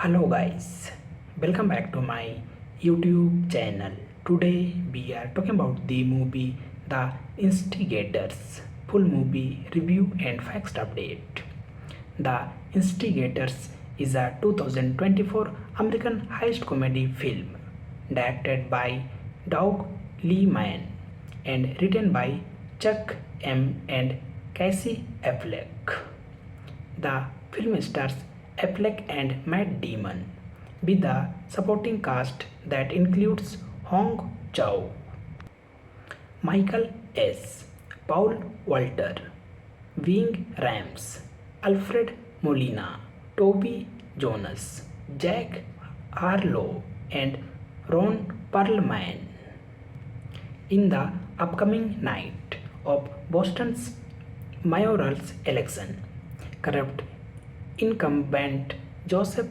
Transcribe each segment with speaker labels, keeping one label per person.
Speaker 1: Hello guys, welcome back to my YouTube channel. Today we are talking about the movie The Instigators, full movie review and facts update. The Instigators is a 2024 American heist comedy film directed by Doug Liman and written by Chuck M. and Casey Affleck. The film stars Affleck and Matt Damon, with a supporting cast that includes Hong Chow, Michael S., Paul Walter, Wing Rams, Alfred Molina, Toby Jonas, Jack Harlow, and Ron Perlman. In the upcoming night of Boston's mayoral election, corrupt incumbent Joseph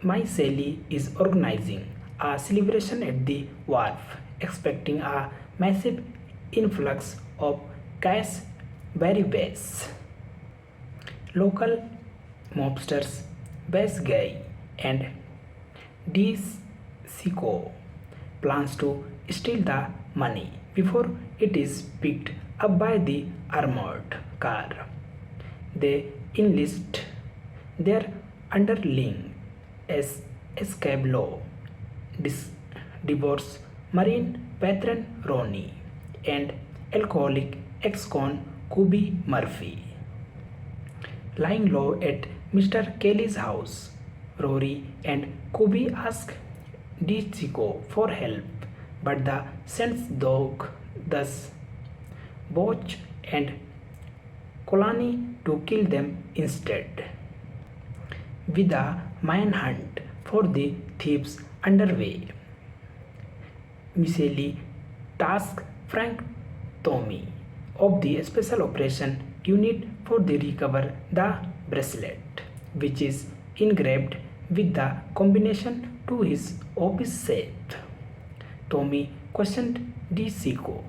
Speaker 1: Maiseli is organizing a celebration at the wharf, expecting a massive influx of cash baribes. Local mobsters Bass Guy and DeSico plans to steal the money before it is picked up by the armored car. They enlist their underling as escape law, divorce Marine veteran Ronnie, and alcoholic ex-con Kobe Murphy. Lying low at Mr. Kelly's house, Rory and Kobe ask DeChico for help, but the Saints dog thus Botch and Kolani to kill them instead. With a manhunt for the thieves underway, Miseli tasks Frank Tommy of the Special Operation Unit for the recover the bracelet, which is engraved with the combination to his office safe. Tommy questioned DeSico,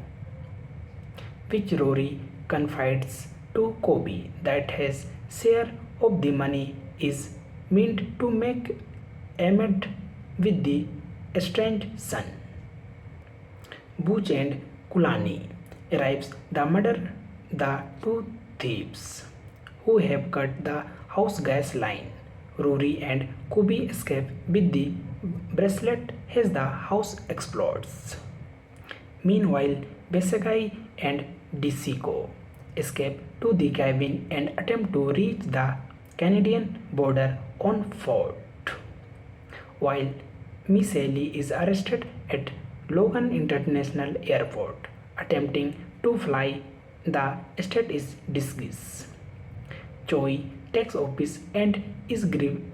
Speaker 1: which Rory confides to Kobe that his share of the money is meant to make amend with the estranged son. Butch and Kulani arrives to murder the two thieves who have cut the house gas line. Rory and Kobe escape with the bracelet as the house explodes. Meanwhile, Besagai and DeSico escape to the cabin and attempt to reach the Canadian border on foot, while Miseli is arrested at Logan International Airport, attempting to fly. The state is disguised. Choi takes office and is given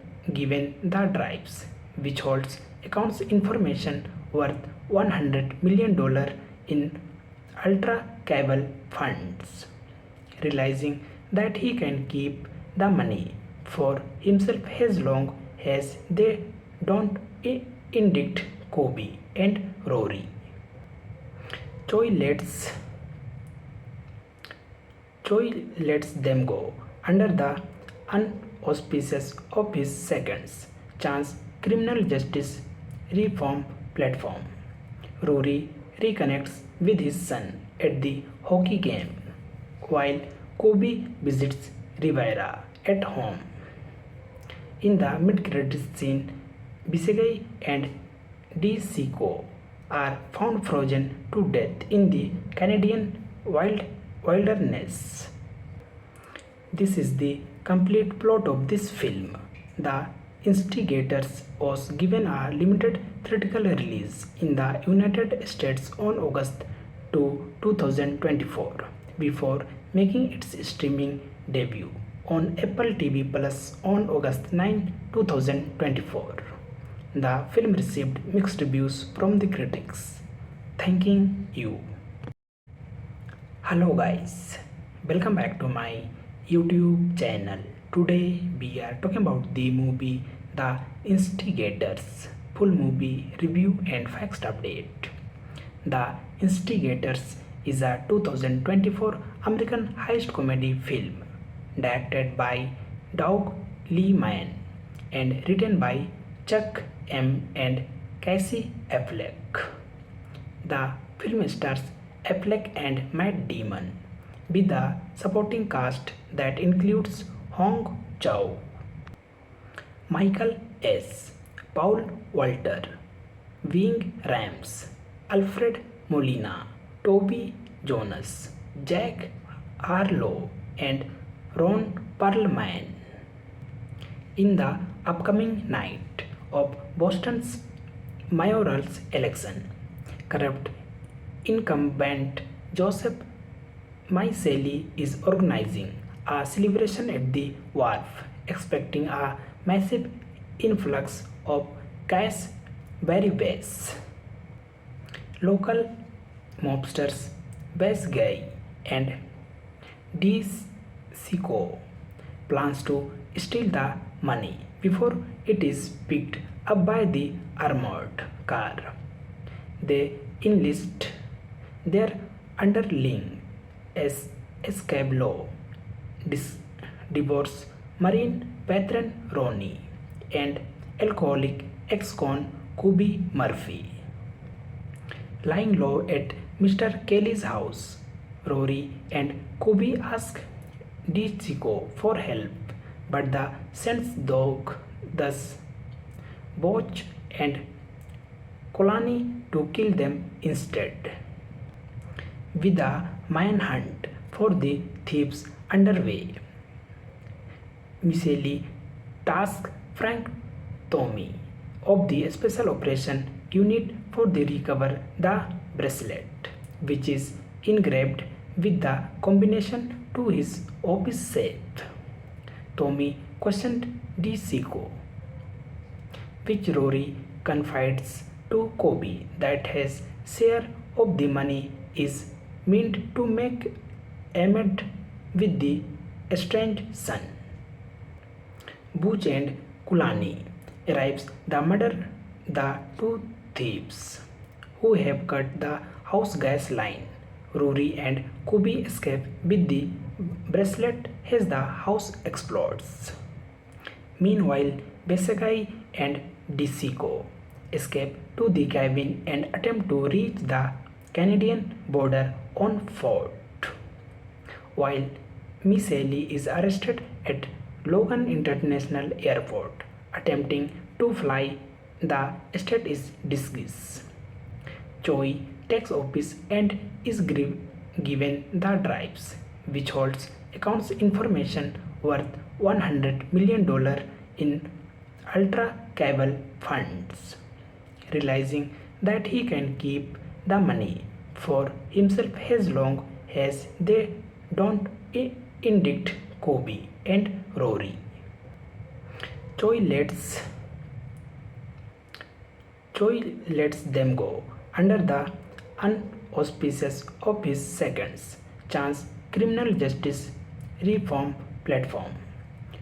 Speaker 1: the drives, which holds accounts information worth $100 million in ultra cable funds. Realizing that he can keep the money for himself as long as they don't indict Kobe and Rory, Choi lets them go under the auspices of his second chance criminal justice reform platform. Rory reconnects with his son at the hockey game, while Kobe visits Rivera at home. In the mid-credits scene, Bisegai and DeSico are found frozen to death in the Canadian wilderness. This is the complete plot of this film. The Instigators was given a limited theatrical release in the United States on August 2, 2024, before making its streaming debut on Apple TV Plus on August 9, 2024. The film received mixed reviews from the critics. Thanking you. Hello guys, welcome back to my YouTube channel. Today we are talking about the movie The Instigators, full movie review and facts update. The Instigators is a 2024 American heist comedy film directed by Doug Liman and written by Chuck M. and Casey Affleck. The film stars Affleck and Matt Damon, with the supporting cast that includes Hong Chow, Michael S., Paul Walter, Wing Rams, Alfred Molina, Toby Jonas, Jack Harlow, and Ron Perlman. In the upcoming night of Boston's mayoral election, corrupt incumbent Joseph Maiseli is organizing a celebration at the wharf, expecting a massive influx of cash baribes. Local mobsters Bass Guy and DeSico plans to steal the money before it is picked up by the armored car. They enlist their underling as escape law, divorce Marine patron Ronnie, and alcoholic ex-con Kobe Murphy. Lying low at Mr. Kelly's house, Rory and Kobe ask DeChico for help, but the Saints dog thus Botch and Kolani to kill them instead. With a manhunt for the thieves underway, Miseli tasks Frank Tommy of the Special Operation Unit for the recover the bracelet, which is engraved with the combination to his office safe. Tommy questioned DeSico, which Rory confides to Kobe that his share of the money is meant to make amends with the estranged son. Butch and Kulani arrives to murder the two thieves who have cut the house gas line. Rory and Kobe escape with the bracelet as the house explodes. Meanwhile, Besagai and DeSico escape to the cabin and attempt to reach the Canadian border on foot, while Miseli is arrested at Logan International Airport, attempting to fly. The estate is disguised. Choi takes office and is given the drives, which holds accounts information worth $100 million in ultra cable funds. Realizing that he can keep the money for himself as long as they don't indict Kobe and Rory, Choi lets them go under the unauspices of his second chance criminal justice reform platform.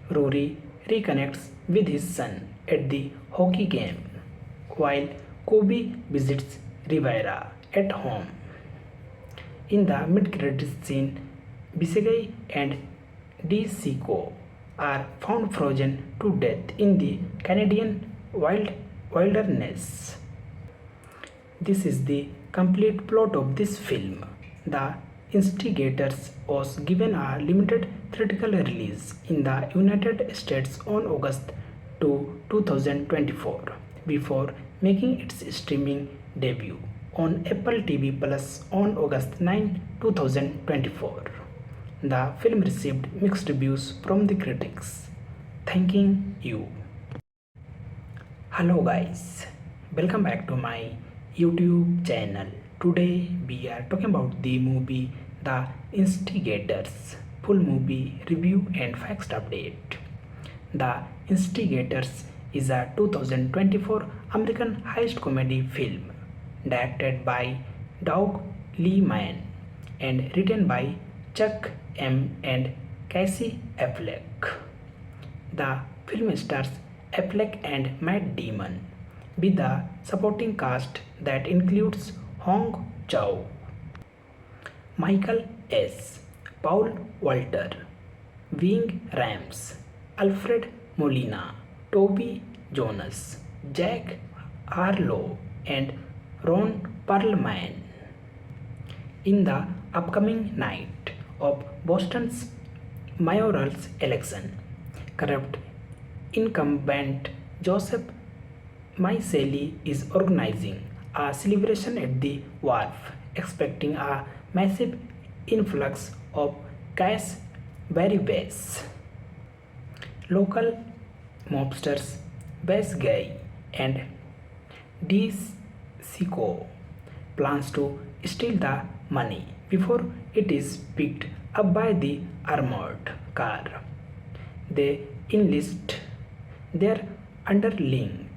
Speaker 1: Rory reconnects with his son at the hockey game, while Kobe visits Rivera at home. In the mid-credits scene, Bisegai and DeSico are found frozen to death in the Canadian wilderness. This is the complete plot of this film. The Instigators was given a limited theatrical release in the United States on August 2, 2024, before making its streaming debut on Apple TV Plus on August 9, 2024. The film received mixed reviews from the critics. Thanking you. Hello guys, welcome back to my YouTube channel. Today we are talking about the movie The Instigators, full movie review and facts update. The Instigators is a 2024 American heist comedy film directed by Doug Liman and written by Chuck M. and Casey Affleck. The film stars Affleck and Matt Damon, with the supporting cast that includes Hong Chow, Michael S., Paul Walter, Wing Rams, Alfred Molina, Toby Jonas, Jack Harlow, and Ron Perlman. In the upcoming night of Boston's mayoral election, corrupt incumbent Joseph Maiseli is organizing a celebration at the wharf, expecting a massive influx of cash base. Local mobsters Bass Guy and DeSico plans to steal the money before it is picked up by the armored car. They enlist their underling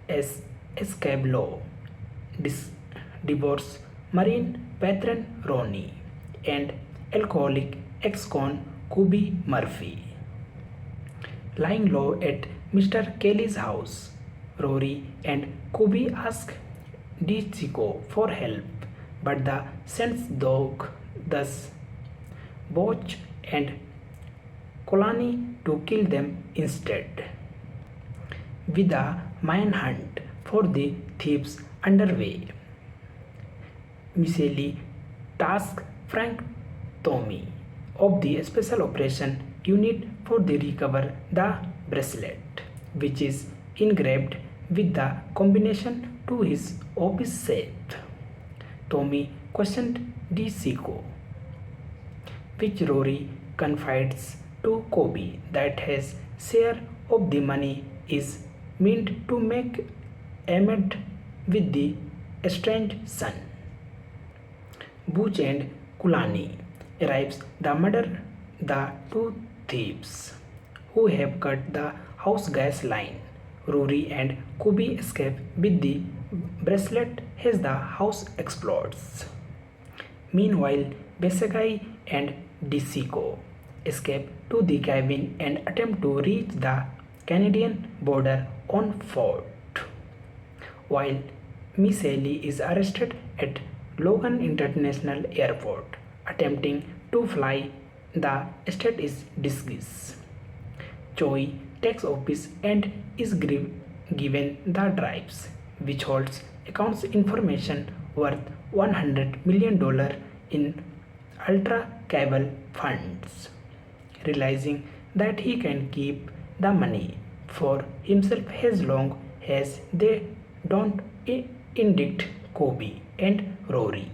Speaker 1: as escape law, divorce Marine veteran Ronnie, and alcoholic ex-con Kubi Murphy. Lying low at Mr. Kelly's house, Rory and Kubi ask DeSico for help, but the Saints dog thus Botch and Kolani to kill them instead. With a manhunt for the thieves underway, Miseli tasks Frank Tommy of the Special Operation Unit for the recover the bracelet, which is engraved with the combination to his office safe. Tommy questioned DeSico, which Rory confides to Kobe that his share of the money is meant to make amends with the estranged son. Butch and Kulani arrives to murder the two thieves who have cut the house gas line. Rory and Kubi escape with the bracelet as the house explodes. Meanwhile, Besagai and DeSico escape to the cabin and attempt to reach the Canadian border on foot, while Miseli is arrested at Logan International Airport, attempting to fly. The estate is disguised. Choi takes office and is given the drives, which holds accounts information worth $100 million in ultra cable funds. Realizing that he can keep the money for himself as long as they don't indict Kobe and Rory,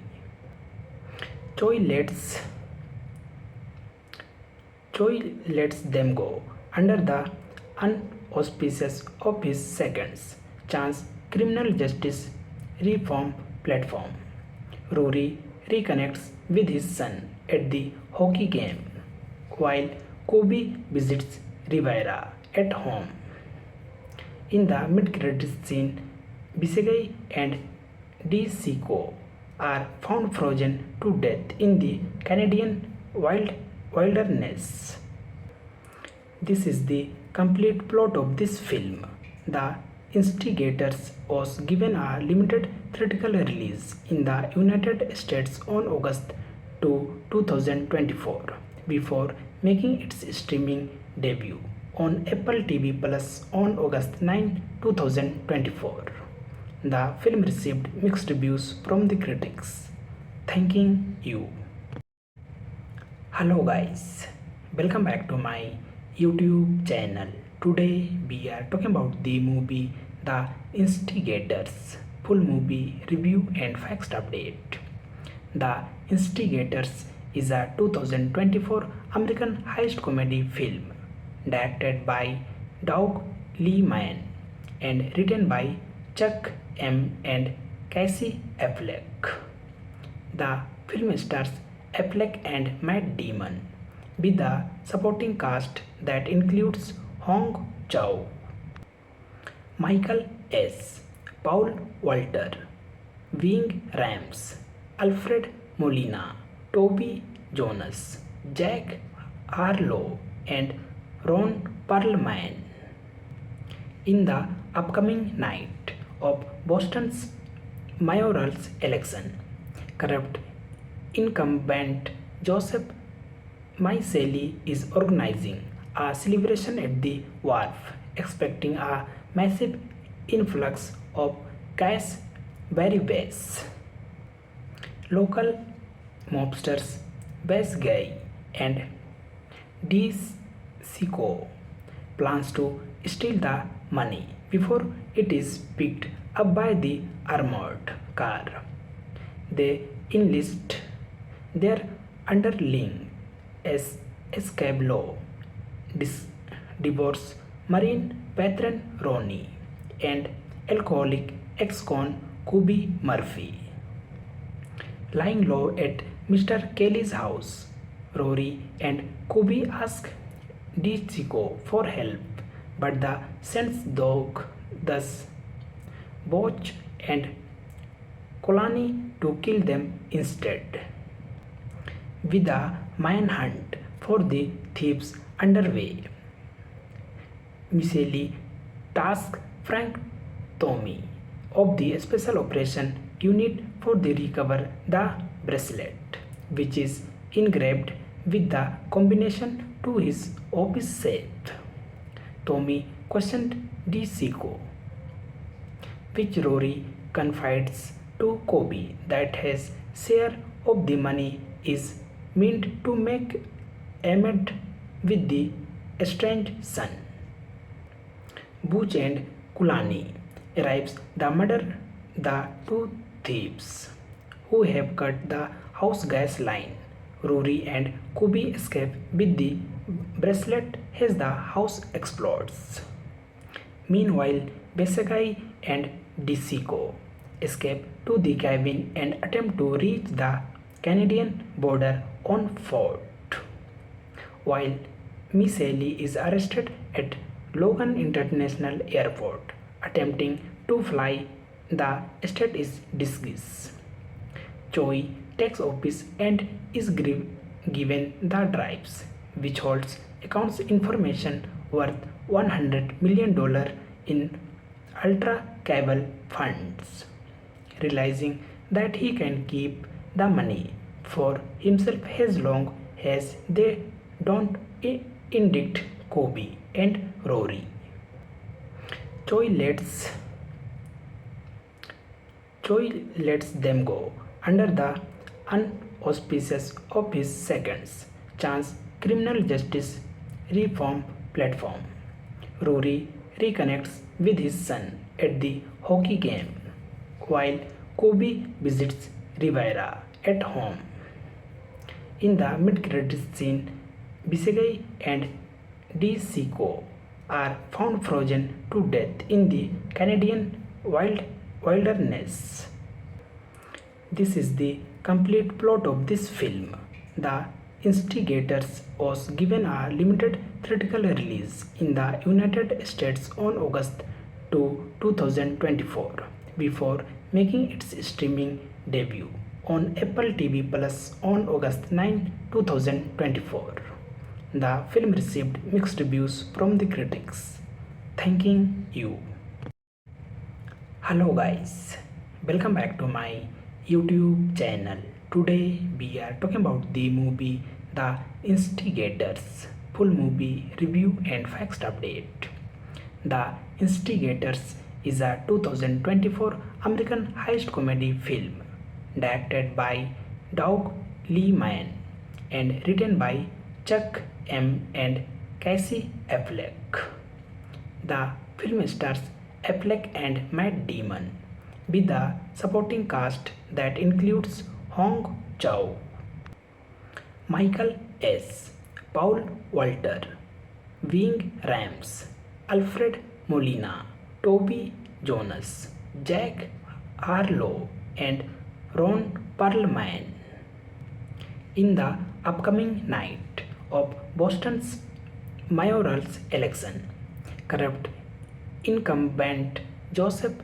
Speaker 1: Choi lets them go under the unauspices of his second chance criminal justice reform platform. Rory reconnects with his son at the hockey game, while Kobe visits Rivera at home. In the mid-credits scene, Bisegai and DeSico are found frozen to death in the Canadian wilderness. This is the complete plot of this film. The Instigators was given a limited theatrical release in the United States on August 2, 2024, before making its streaming debut on Apple TV Plus on August 9, 2024. The film received mixed reviews from the critics. Thanking you. Hello guys, welcome back to my YouTube channel. Today we are talking about the movie The Instigators, full movie review and facts update. The Instigators is a 2024 American heist comedy film directed by Doug Liman and written by Chuck M. and Casey Affleck. The film stars Affleck and Matt Damon, with a supporting cast that includes Hong Chow, Michael S., Paul Walter, Ving Rhames, Alfred Molina, Toby Jonas, Jack Harlow, and Ron Perlman. In the upcoming night of Boston's mayoral election, corrupt incumbent Joseph Maiseli is organizing a celebration at the wharf, expecting a massive influx of cash very fast. Local mobsters Best Guy and DeSico plans to steal the money before it is picked up by the armored car. They enlist their underling as escape law, divorce Marine veteran Ronnie, and alcoholic ex-con Kubi Murphy. Lying low at Mr. Kelly's house, Rory and Kubi ask DeChico for help, but the Saint's dog thus Botch and Kolani to kill them instead. With a manhunt for the thieves underway, Miceli tasks Frank Tommy of the Special Operation Unit for the recover the bracelet, which is engraved with the combination to his office safe. Tommy questioned DeSico, which Rory confides to Kobe that his share of the money is meant to make amend with the estranged son. Butch and Kulani arrives to murder the two thieves who have cut the house gas line. Rory and Kubi escape with the bracelet as the house explodes. Meanwhile, Besagai and DeSico escape to the cabin and attempt to reach the Canadian border on foot, while Miceli is arrested at Logan International Airport, attempting to fly. The estate is disguised. Choi takes office and is given the drives, which holds accounts information worth $100 million in ultra cable funds. Realizing that he can keep the money for himself as long as they don't indict Kobe and Rory. Choi lets them go under the auspices of his second chance criminal justice reform platform. Rory reconnects with his son at the hockey game, while Kobe visits Rivera at home. In the mid-credits scene, Bisegai and DeSico are found frozen to death in the Canadian wilderness. This is the complete plot of this film. The Instigators was given a limited theatrical release in the United States on August 2, 2024, before making its streaming debut on Apple TV Plus on August 9, 2024. The film received mixed reviews from the critics. Thanking you. Hello guys, welcome back to my YouTube channel. Today we are talking about the movie The Instigators, full movie review and facts update. The Instigators is a 2024 American heist comedy film directed by Doug Liman and written by Chuck M. and Casey Affleck. The film stars Affleck and Matt Damon, with a supporting cast that includes Hong Chow, Michael S., Paul Walter, Ving Rhames, Alfred Molina, Toby Jonas, Jack Harlow, and Ron Perlman. In the upcoming night of Boston's mayoral election, corrupt incumbent Joseph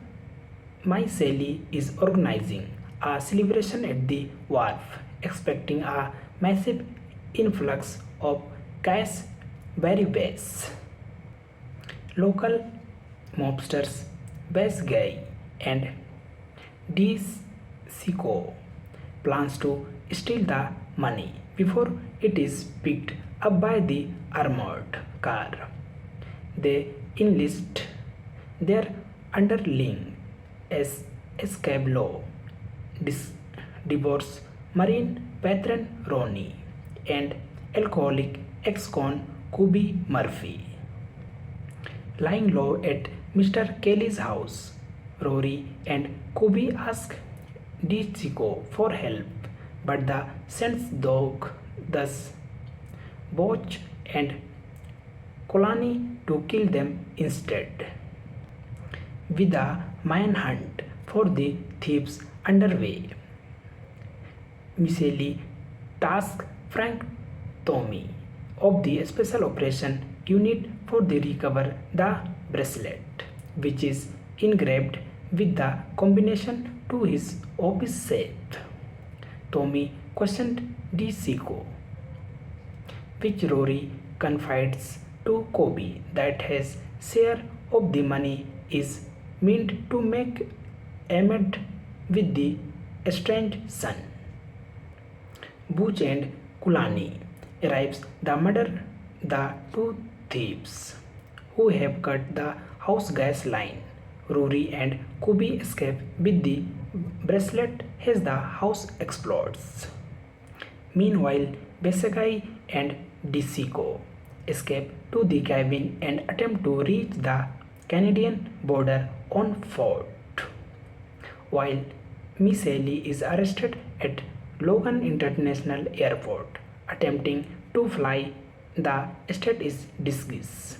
Speaker 1: Miceli is organizing a celebration at the wharf, expecting a massive influx of cash very fast. Local mobsters Best Guy and DeSico plans to steal the money before it is picked up by the armored car. They enlist their underling as escape law, divorce marine patron Ronnie, and alcoholic ex-con Kubi Murphy. Lying low at Mr. Kelly's house, Rory and Kubi ask DeCicco for help, but the Saint's dog thus Botch and Colani to kill them instead. With a manhunt for the thieves underway, Miceli tasks Frank Tommy of the Special Operation Unit for the recover the bracelet, which is engraved with the combination to his office safe. Tommy questioned DeCicco, which Rory confides to Kobe that his share of the money is meant to make amends with the estranged son. Butch and Kulani arrives to murder the two thieves who have cut the house gas line. Rory and Kubi escape with the bracelet as the house explodes. Meanwhile, Besegai and DeCicco escape to the cabin and attempt to reach the Canadian border on foot, while Miceli is arrested at Logan International Airport, attempting to fly. The estate is disguised.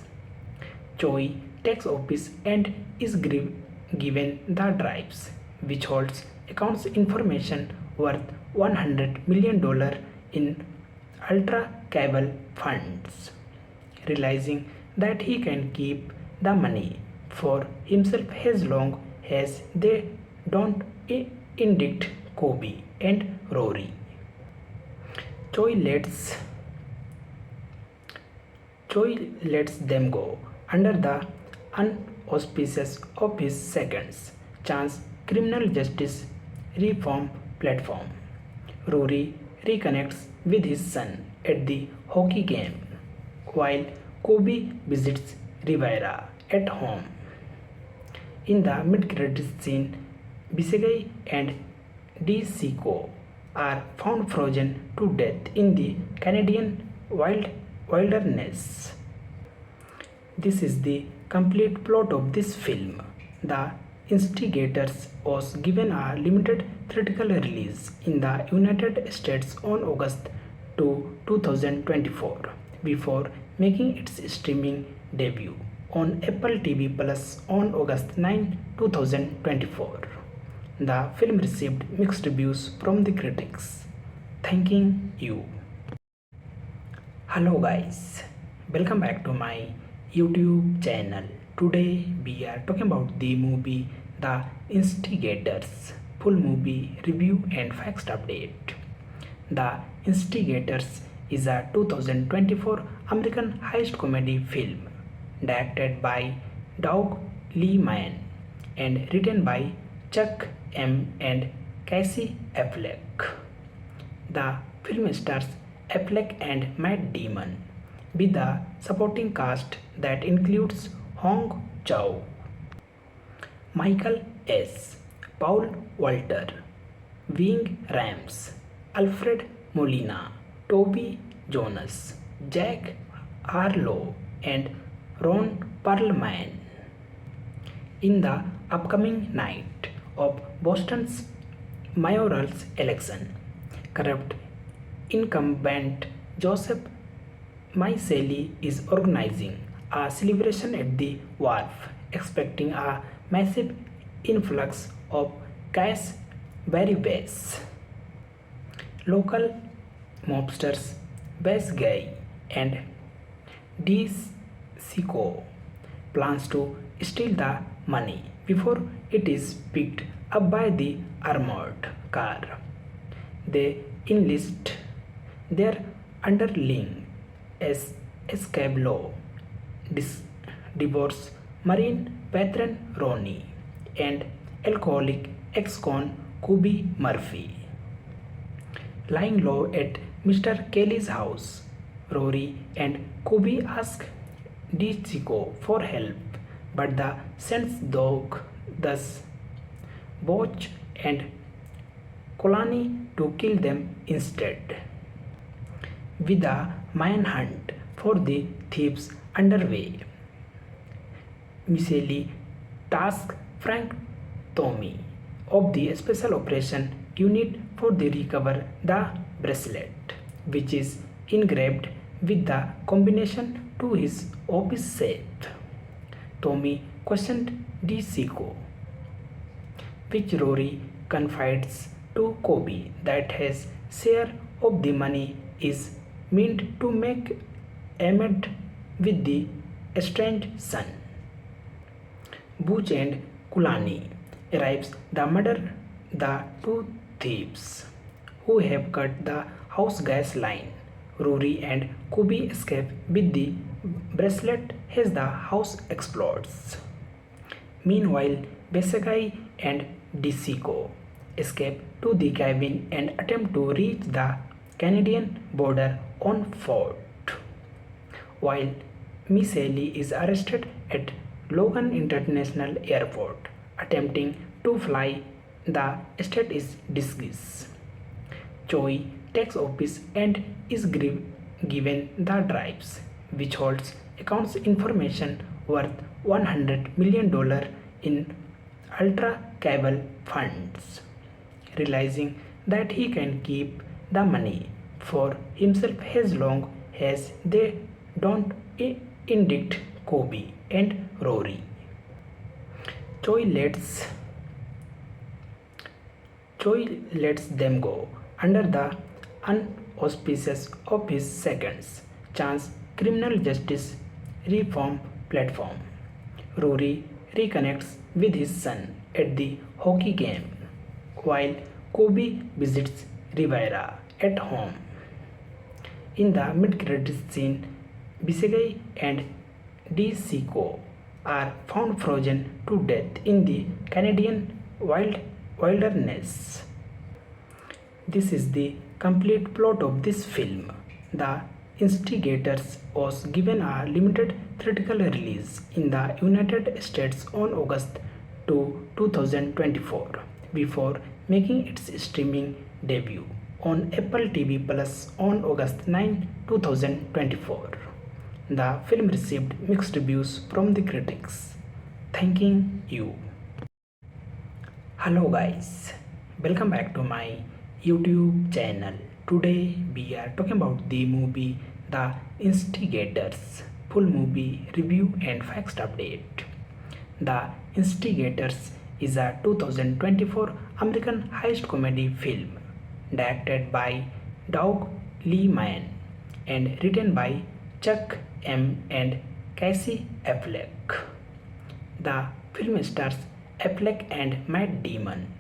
Speaker 1: Choi takes office and is given the drives, which holds accounts information worth $100 million in ultra cable funds. Realizing that he can keep the money for himself as long as they don't indict Kobe and Rory, Choi lets them go under the unauspices of his second chance criminal justice reform platform. Rory reconnects with his son at the hockey game, while Kobe visits Rivera at home. In the mid-credits scene, Besegai and DeCicco are found frozen to death in the Canadian wilderness. This is the complete plot of this film. The Instigators was given a limited theatrical release in the United States on August 2, 2024, before making its streaming debut on Apple TV Plus on August 9, 2024. The film received mixed reviews from the critics. Thanking you. Hello guys, welcome back to my YouTube channel. Today we are talking about the movie The Instigators, full movie review and facts update. The Instigators is a 2024 American heist comedy film directed by Doug Liman and written by Chuck M. and Casey Affleck. The film stars Affleck and Matt Damon, with a supporting cast that includes Hong Chow, Michael S., Paul Walter, Ving Rhames, Alfred Molina, Toby Jonas, Jack Harlow, and Ron Perlman. In the upcoming night of Boston's mayoral election, corrupt incumbent Joseph Miceli is organizing a celebration at the wharf, expecting a massive influx of cash Baribas. Local mobsters Bass Guy and DeCicco plans to steal the money before it is picked up by the armored car. They enlist their underling as escape law, divorce marine patron Ronnie, and alcoholic ex-con Kubi Murphy. Lying low at Mr. Kelly's house, Rory and Kubi ask DeCicco for help, but the Saint's dog thus Boch and Colani to kill them instead. With a manhunt for the thieves underway, Miceli tasked Frank Tommy of the Special Operation Unit for the recover the bracelet, which is engraved with the combination to his office safe. Tommy questioned DeSico, which Rory confides to Kobe that his share of the money is meant to make amends with the estranged son. Butch and Kulani arrives to murder the two thieves who have cut the house gas line. Rory and Kobe escape with the bracelet as the house explodes. Meanwhile, Besagai and DeSico escape to the cabin and attempt to reach the Canadian border on foot, while Miceli is arrested at Logan International Airport, attempting to fly. The state is disguised. Choi takes office and is given the drives, which holds accounts information worth $100 million in ultra cable funds. Realizing that he can keep the money for himself as long as they don't indict Kobe and Rory. Choi lets them go under the unauspices of his seconds chance criminal justice reform platform. Rory reconnects with his son at the hockey game, while Kobe visits Rivera at home. In the mid-credits scene, Bisegay and DeSico are found frozen to death in the Canadian wilderness. This is the complete plot of this film. The Instigators was given a limited theatrical release in the United States on August 2, 2024, before making its streaming debut on Apple TV Plus on August 9, 2024. The film received mixed reviews from the critics. Thanking you. Hello guys, welcome back to my YouTube channel. Today we are talking about the movie The Instigators, full movie review and facts update. The Instigators is a 2024 American heist comedy film directed by Doug Liman and written by Chuck M. and Casey Affleck. The film stars Affleck and Matt Damon,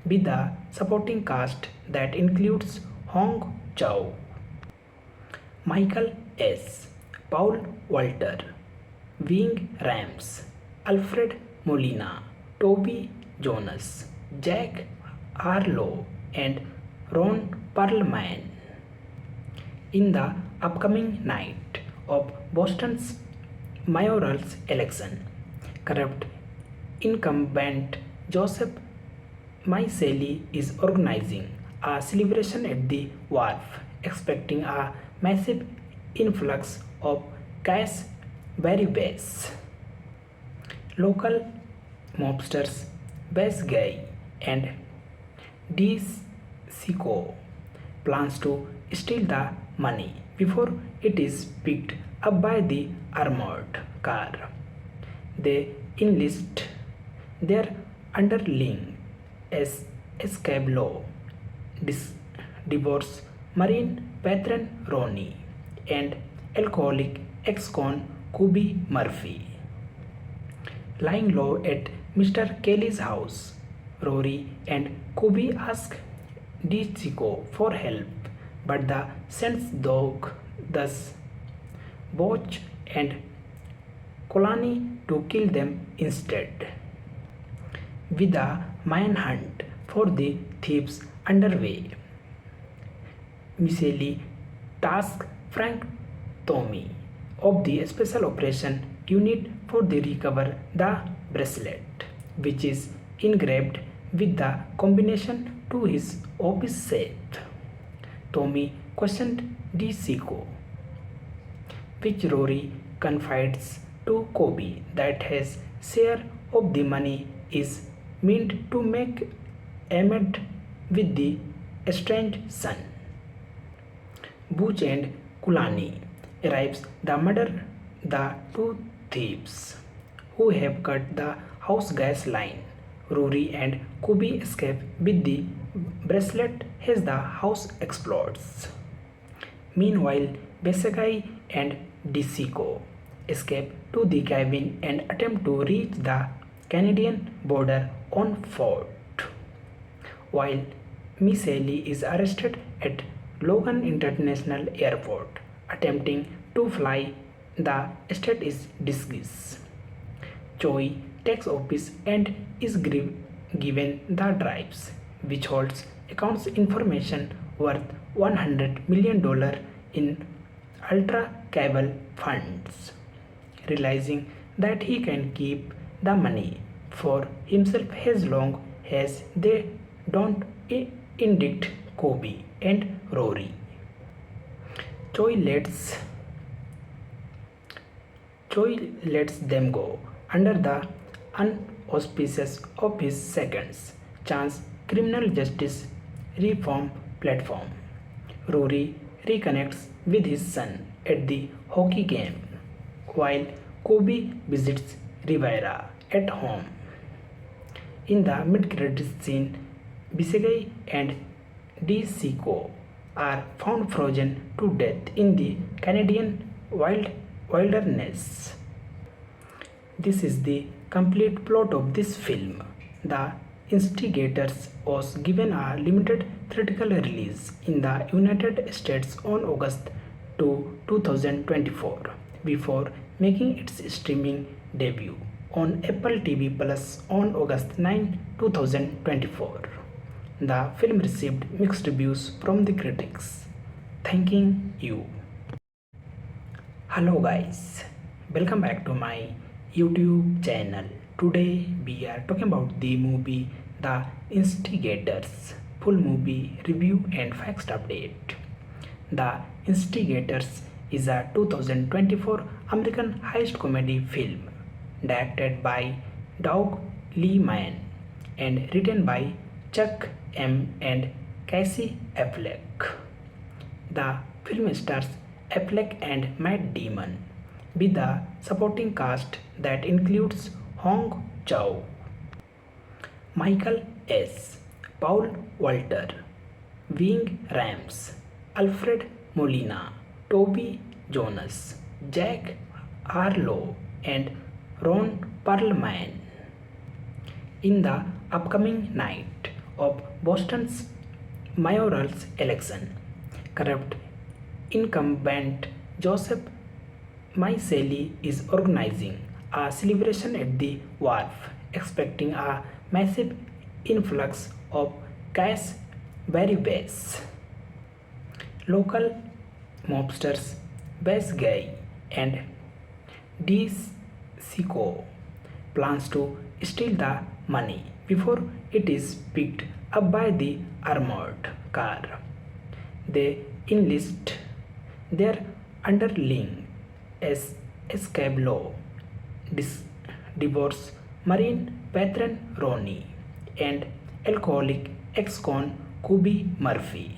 Speaker 1: with a supporting cast that includes Hong Chow, Michael S., Paul Walter, Ving Rhames, Alfred Molina, Toby Jonas, Jack Harlow, and Ron Perlman. In the upcoming night of Boston's mayoral election, corrupt incumbent Joseph Miceli is organizing a celebration at the wharf, expecting a massive influx of cash Baribas. Local mobsters Bass Guy and DeSico plans to steal the money before it is picked up by the armored car. They enlist their underling as Escablo, divorce Marine patron Ronnie, and alcoholic ex-con Kobe Murphy. Lying low at Mr. Kelly's house, Rory and Kobe ask DeSico for help, but the Saint's dog thus Boch and Colani to kill them instead. With a manhunt for the thieves underway, Miceli tasked Frank Tommy of the Special Operation Unit for the recover the bracelet, which is engraved with the combination to his office safe. Tommy questioned DeCicco, which Rory confides to Kobe that his share of the money is meant to make amend with the estranged son. Butch and Kulani arrives to murder the two thieves who have cut the house gas line. Rory and Kobe escape with the bracelet as the house explodes. Meanwhile, Besagai and DeCicco escape to the cabin and attempt to reach the Canadian border on foot, while Miss Ellie is arrested at Logan International Airport, attempting to fly. The estate is disguised. Choi takes office and is given the drives, which holds accounts information worth $100 million in ultra cable funds. Realizing that he can keep the money for himself as long as they don't indict Kobe and Rory. Choi lets them go under the unauspices of his seconds chance criminal justice reform platform. Rory reconnects with his son at the hockey game, while Kobe visits Rivera at home. In the mid-credits scene, Bisegay and DeCicco are found frozen to death in the Canadian wilderness. This is the complete plot of this film. The Instigators was given a limited theatrical release in the United States on August 2, 2024, before making its streaming debut on Apple TV Plus on August 9, 2024. The film received mixed reviews from the critics. Thanking you. Hello guys, welcome back to my YouTube channel. Today we are talking about the movie The Instigators, full movie review and facts update. The Instigators is a 2024 American heist comedy film directed by Doug Liman and written by Chuck M. and Casey Affleck. The film stars Affleck and Matt Damon, with a supporting cast that includes Hong Chow, Michael S., Paul Walter, Ving Rhames, Alfred Molina, Toby Jonas, Jack Harlow, and Ron Perlman. In the upcoming night of Boston's mayoral election, corrupt incumbent Joseph Maiseli is organizing a celebration at the wharf, expecting a massive influx of cash Baribas. Local mobsters Bass Guy and DeCicco plans to steal the money before it is picked up by the armored car. They enlist their underling as Escablo, divorce Marine patron Ronnie, and alcoholic ex-con Kobe Murphy.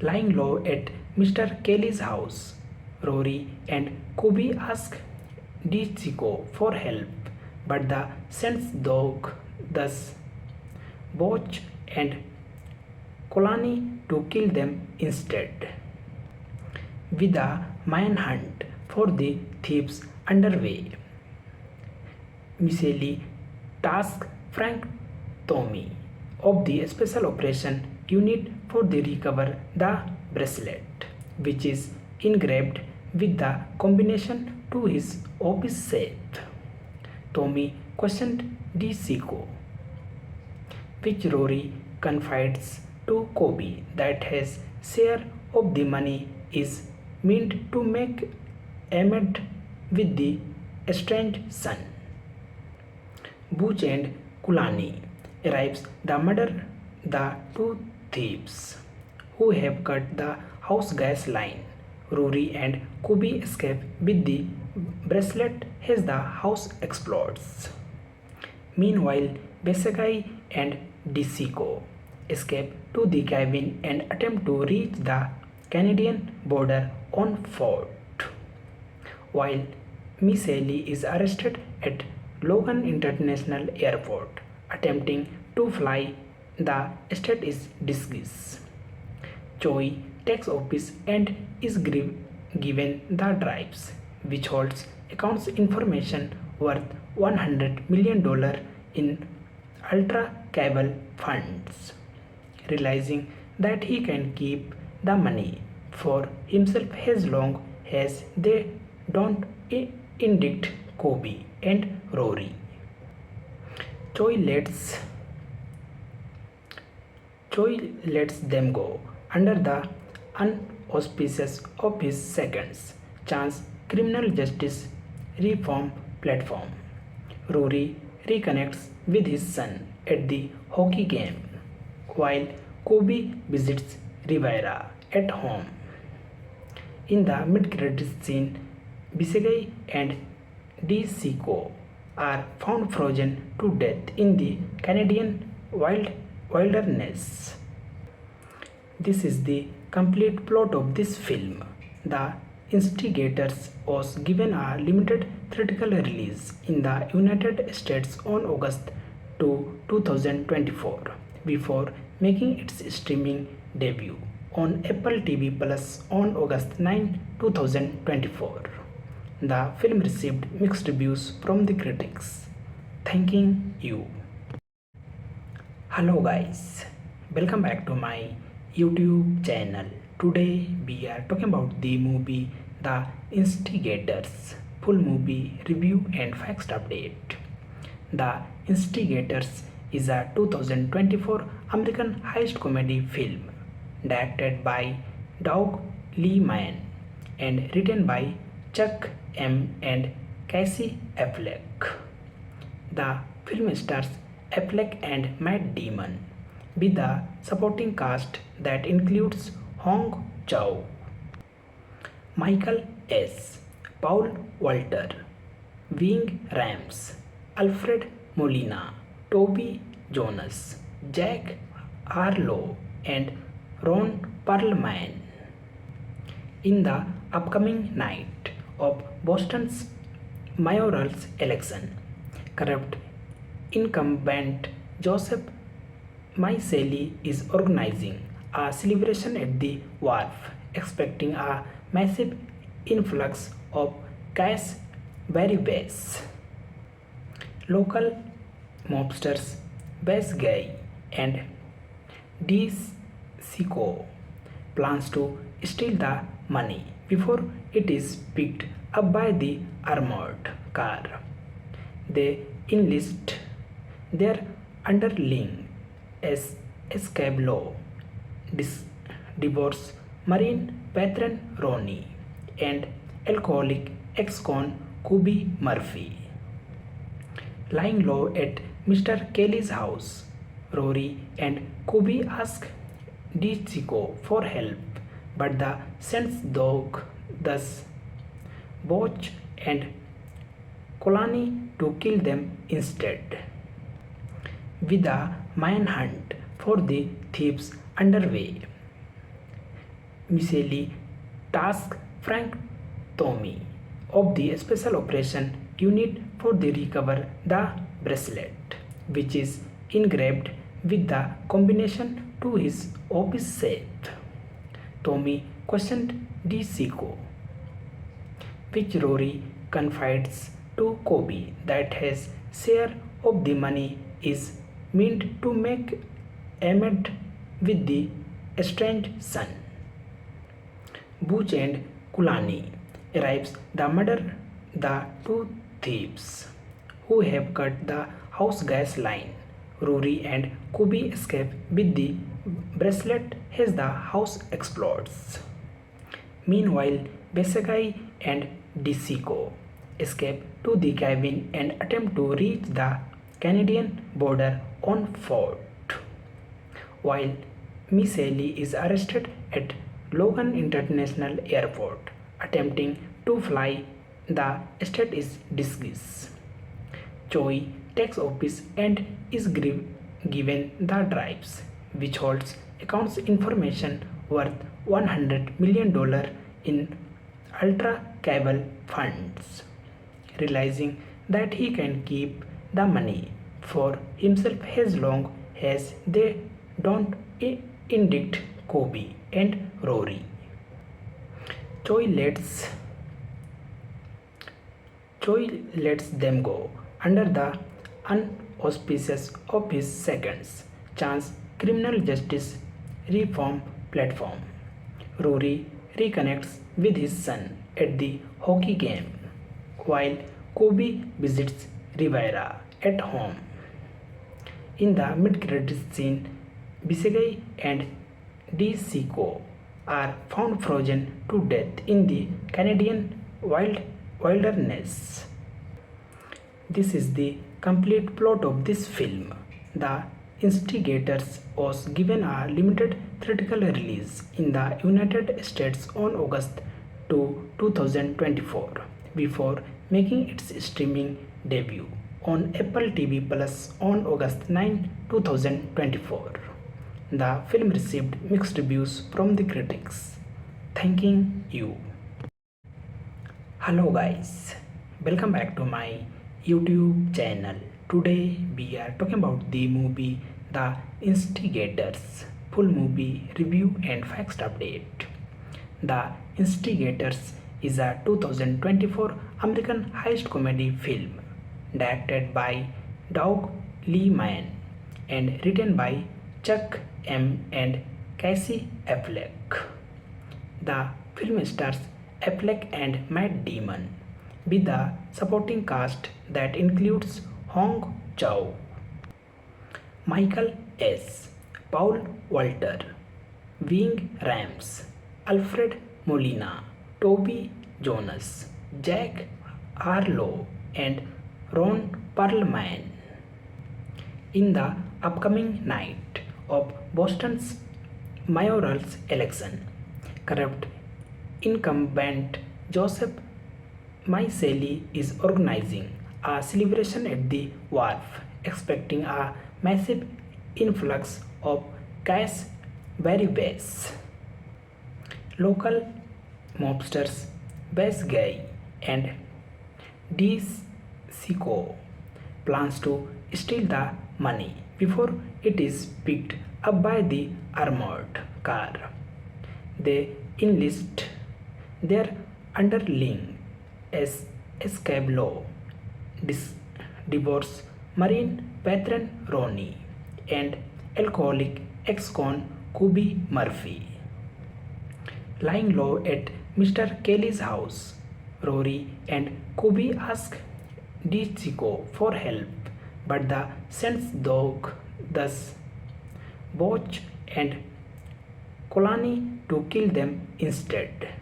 Speaker 1: Lying low at Mr. Kelly's house, Rory and Kobe ask DeCicco for help, but the Saints dog thus Butch and Kulani to kill them instead. With a manhunt for the thieves underway, Miseli tasks Frank Tommy of the Special Operation Unit for the recover the bracelet, which is engraved with the combination to his office safe. Tommy questioned DeCicco, which Rory confides to Kobe that his share of the money is meant to make amend with the estranged son. Butch and Kulani arrives the murder the two thieves who have cut the house gas line. Rory and Kubi escape with the bracelet as the house explodes. Meanwhile, Besagai and Disiko escape to the cabin and attempt to reach the Canadian border on foot, while Miss Ellie is arrested at Logan International Airport, attempting to fly. The estate is disguised. Choi takes office and is given the drives, which holds accounts information worth $100 million in ultra cable funds. Realizing that he can keep the money for himself as long as they don't indict Kobe and Rory. Choi lets Choi lets them go under the unauspicious of his seconds chance criminal justice reform platform. Rory reconnects with his son at the hockey game, while Kobe visits Rivera at home. In the mid-credits scene, Bisegay and DeSico are found frozen to death in the Canadian wilderness. This is the complete plot of this film. The Instigators was given a limited theatrical release in the United States on August 2, 2024, before making its streaming debut on Apple TV Plus on August 9, 2024. The film received mixed reviews from the critics. Thanking you. Hello guys, welcome back to my YouTube channel. Today we are talking about the movie The Instigators, full movie review and facts update. The Instigators is a 2024 American heist comedy film directed by Doug Liman and written by Chuck M. and Casey Affleck. The film stars Affleck and Matt Damon, with a supporting cast that includes Hong Chow, Michael S., Paul Walter, Ving Rhames, Alfred Molina, Toby Jonas, Jack Harlow, and Ron Perlman. In the upcoming night of Boston's mayoral election, corrupt incumbent Joseph Maiseli is organizing a celebration at the wharf, expecting a massive influx of cash Baribas. Local mobsters Bass Guy and DeSico plans to steal the money before it is picked up by the armored car. They enlist their underling as Escablo, divorce Marine patron Ronnie, and alcoholic ex-con Kubi Murphy. Lying low at Mr. Kelly's house, Rory and Kubi ask DeSico for help, but the Saints dog thus Botch and Kolani to kill them instead. With a manhunt for the thieves underway, Miseli tasks Frank Tommy of the Special Operation Unit for the recover the bracelet, which is engraved with the combination to his office safe. Tommy questioned DeSico, which Rory confides to Kobe that his share of the money is meant to make amend with the estranged son. Butch and Kulani arrives the murder the two thieves who have cut the house gas line. Rory and Kubi escape with the bracelet as the house explodes. Meanwhile, Besagai and DeSico escape to the cabin and attempt to reach the Canadian border on foot, while Miss Ellie is arrested at Logan International Airport, attempting to fly. The state is disguised. Choi takes office and is given the drives, which holds accounts information worth $100 million in ultra cable funds. Realizing that he can keep the money for himself as long as they don't indict Kobe and Rory. Choi lets Choi lets them go under the unauspicious of his seconds chance criminal justice reform platform. Rory reconnects with his son at the hockey game, while Kobe visits Rivera at home. In the mid-credits scene, Bisegay and DeSico are found frozen to death in the Canadian wilderness. This is the complete plot of this film. The Instigators was given a limited theatrical release in the United States on August 2, 2024, before making its streaming debut on Apple TV Plus on August 9, 2024. The film received mixed reviews from the critics. Thanking you. Hello guys, welcome back to my YouTube channel. Today we are talking about the movie The Instigators, full movie review and facts update. The Instigators is a 2024 American heist comedy film directed by Doug Liman and written by Chuck M. and Casey Affleck. The film stars Affleck and Matt Damon, with a supporting cast that includes Hong Chow, Michael S., Paul Walter, Ving Rhames, Alfred Molina, Toby Jonas, Jack Harlow, and Ron Perlman. In the upcoming night of Boston's mayoral election, corrupt incumbent Joseph Maiseli is organizing a celebration at the wharf, expecting a massive influx of cash Baribas. Local mobsters Bass Guy and DeSico plans to steal the money before it is picked up by the armored car. They enlist their underling as Escablo, divorce Marine veteran Ronnie, and alcoholic ex-con Kobe Murphy. Lying low at Mr. Kelly's house, Rory and Kobe ask DeSico for help, but the Saints dog thus Botch and Kolani to kill them instead.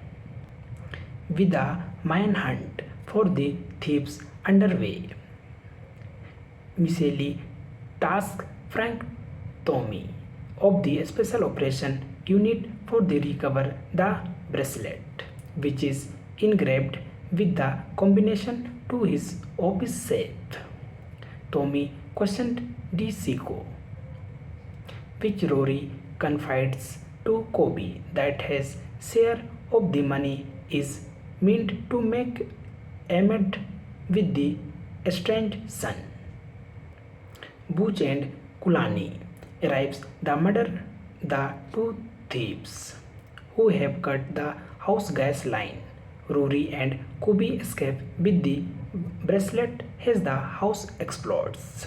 Speaker 1: With a manhunt for the thieves underway, Miseli tasks Frank Tommy of the Special Operation Unit for the recover the bracelet, which is engraved with the combination to his office safe. Tommy questioned DeSico, which Rory confides to Kobe that his share of the money is meant to make amends with the estranged son. Butch and Kulani arrives to murder the two thieves who have cut the house gas line. Rory and Kobe escape with the bracelet as the house explodes.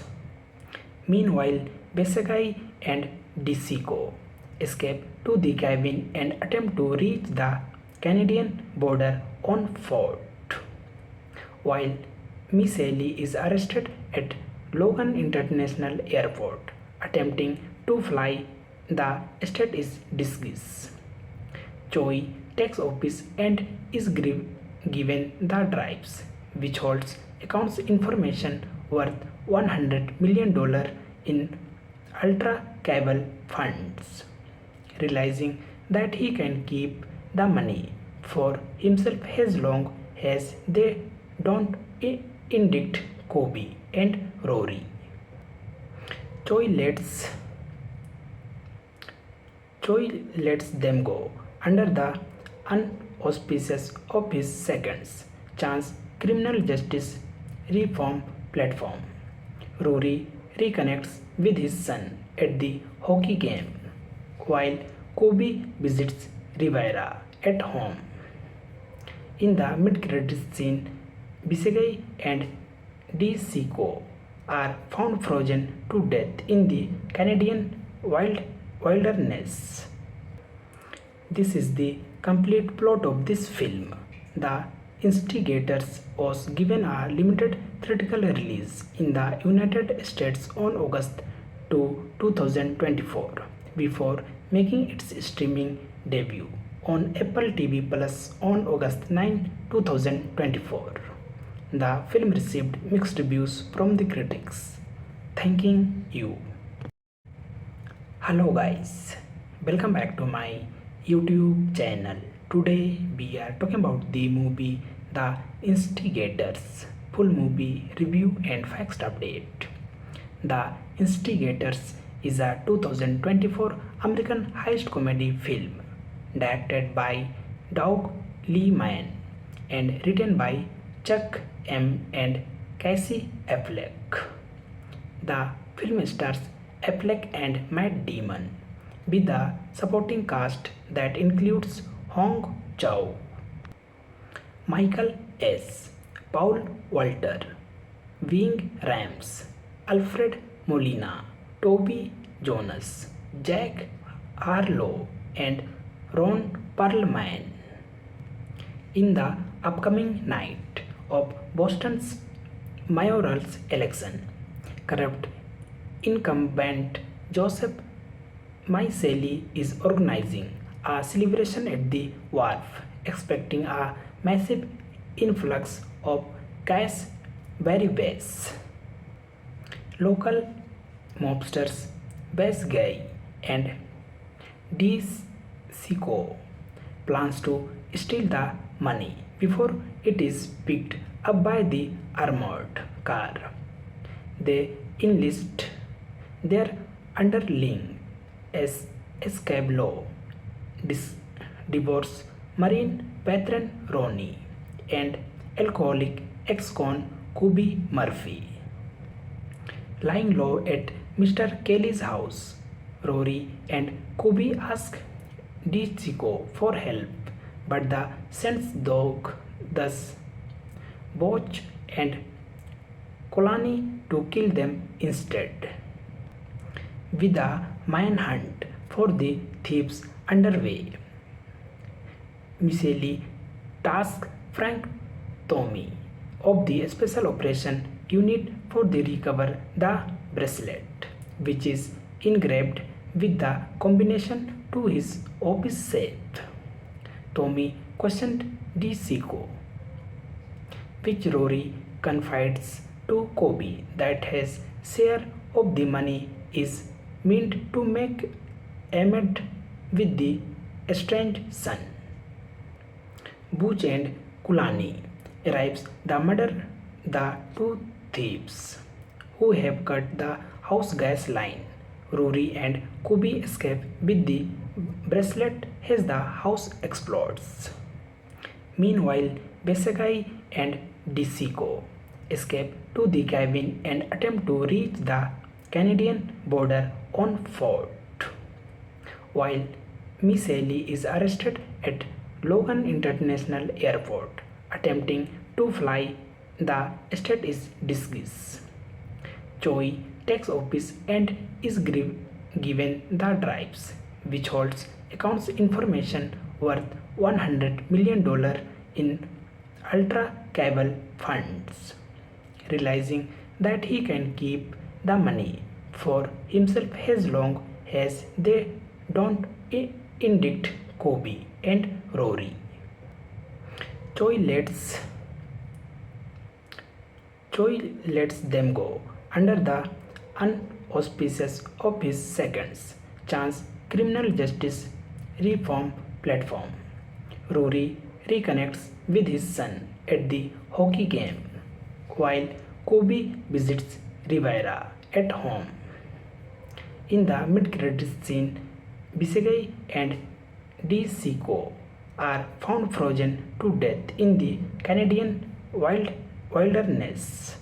Speaker 1: Meanwhile, Besagai and DeSico escape to the cabin and attempt to reach the Canadian border on foot, while Miss Ellie is arrested at Logan International Airport, attempting to fly. The state is disguised. Choi takes office and is given the drives, which holds accounts information worth $100 million in ultra cable funds. Realizing that he can keep the money for himself as long as they don't indict Kobe and Rory. Choi lets Choi lets them go under the unauspicious of his seconds chance criminal justice reform platform. Rory reconnects with his son at the hockey game, while Kobe visits Rivera at home. In the mid-credits scene, Bisegay and DeSico are found frozen to death in the Canadian wilderness. This is the complete plot of this film. The Instigators was given a limited theatrical release in the United States on August 2, 2024 before making its streaming debut on Apple TV Plus on August 9, 2024. The film received mixed reviews from the critics. Thanking you. Hello guys, welcome back to my YouTube channel. Today we are talking about the movie The Instigators. Full movie review and facts update. The Instigators is a 2024 American heist comedy film directed by Doug Liman and written by Chuck M. and Casey Affleck. The film stars Affleck and Matt Damon with a supporting cast that includes Hong Chow, Michael S., Paul Walter, Ving Rhames, Alfred Molina, Toby Jonas, Jack Harlow, and Ron Perlman. In the upcoming night of Boston's mayoral election, corrupt incumbent Joseph Maiseli is organizing a celebration at the wharf, expecting a massive influx of cash Baribas. Local mobsters Bass Guy and DeSico plans to steal the money before it is picked up by the armored car. They enlist their underling as escape law, divorce Marine veteran Ronnie, and alcoholic ex-con Kobe Murphy. Lying low at Mr. Kelly's house, Rory and Kobe ask DeSico for help, but the Saints dog thus Botch and Kolani to kill them instead. With a manhunt for the thieves underway, Miseli tasks Frank Tommy of the Special Operation Unit for the recover the bracelet, which is engraved with the combination to his office safe. Tommy questioned DeSico, which Rory confides to Kobe that his share of the money is meant to make amends with the estranged son. Butch and Kulani arrives to murder the two thieves who have cut the house gas line. Rory and Kobe escape with the bracelet as the house explodes. Meanwhile, Besegai and DeSico escape to the cabin and attempt to reach the Canadian border on foot, while Miseli is arrested at Logan International Airport, attempting to fly. The state is disguised. Choi takes office and is given the drives, which holds accounts information worth $100 million in ultra cable funds. Realizing that he can keep the money for himself as long as they don't indict Kobe and Rory. Choi lets Choi lets them go under the unauspicious of his second's chance criminal justice reform platform. Rory reconnects with his son at the hockey game, while Kobe visits Rivera at home. In the mid-credits scene, Bisegay and DeSico are found frozen to death in the Canadian wilderness.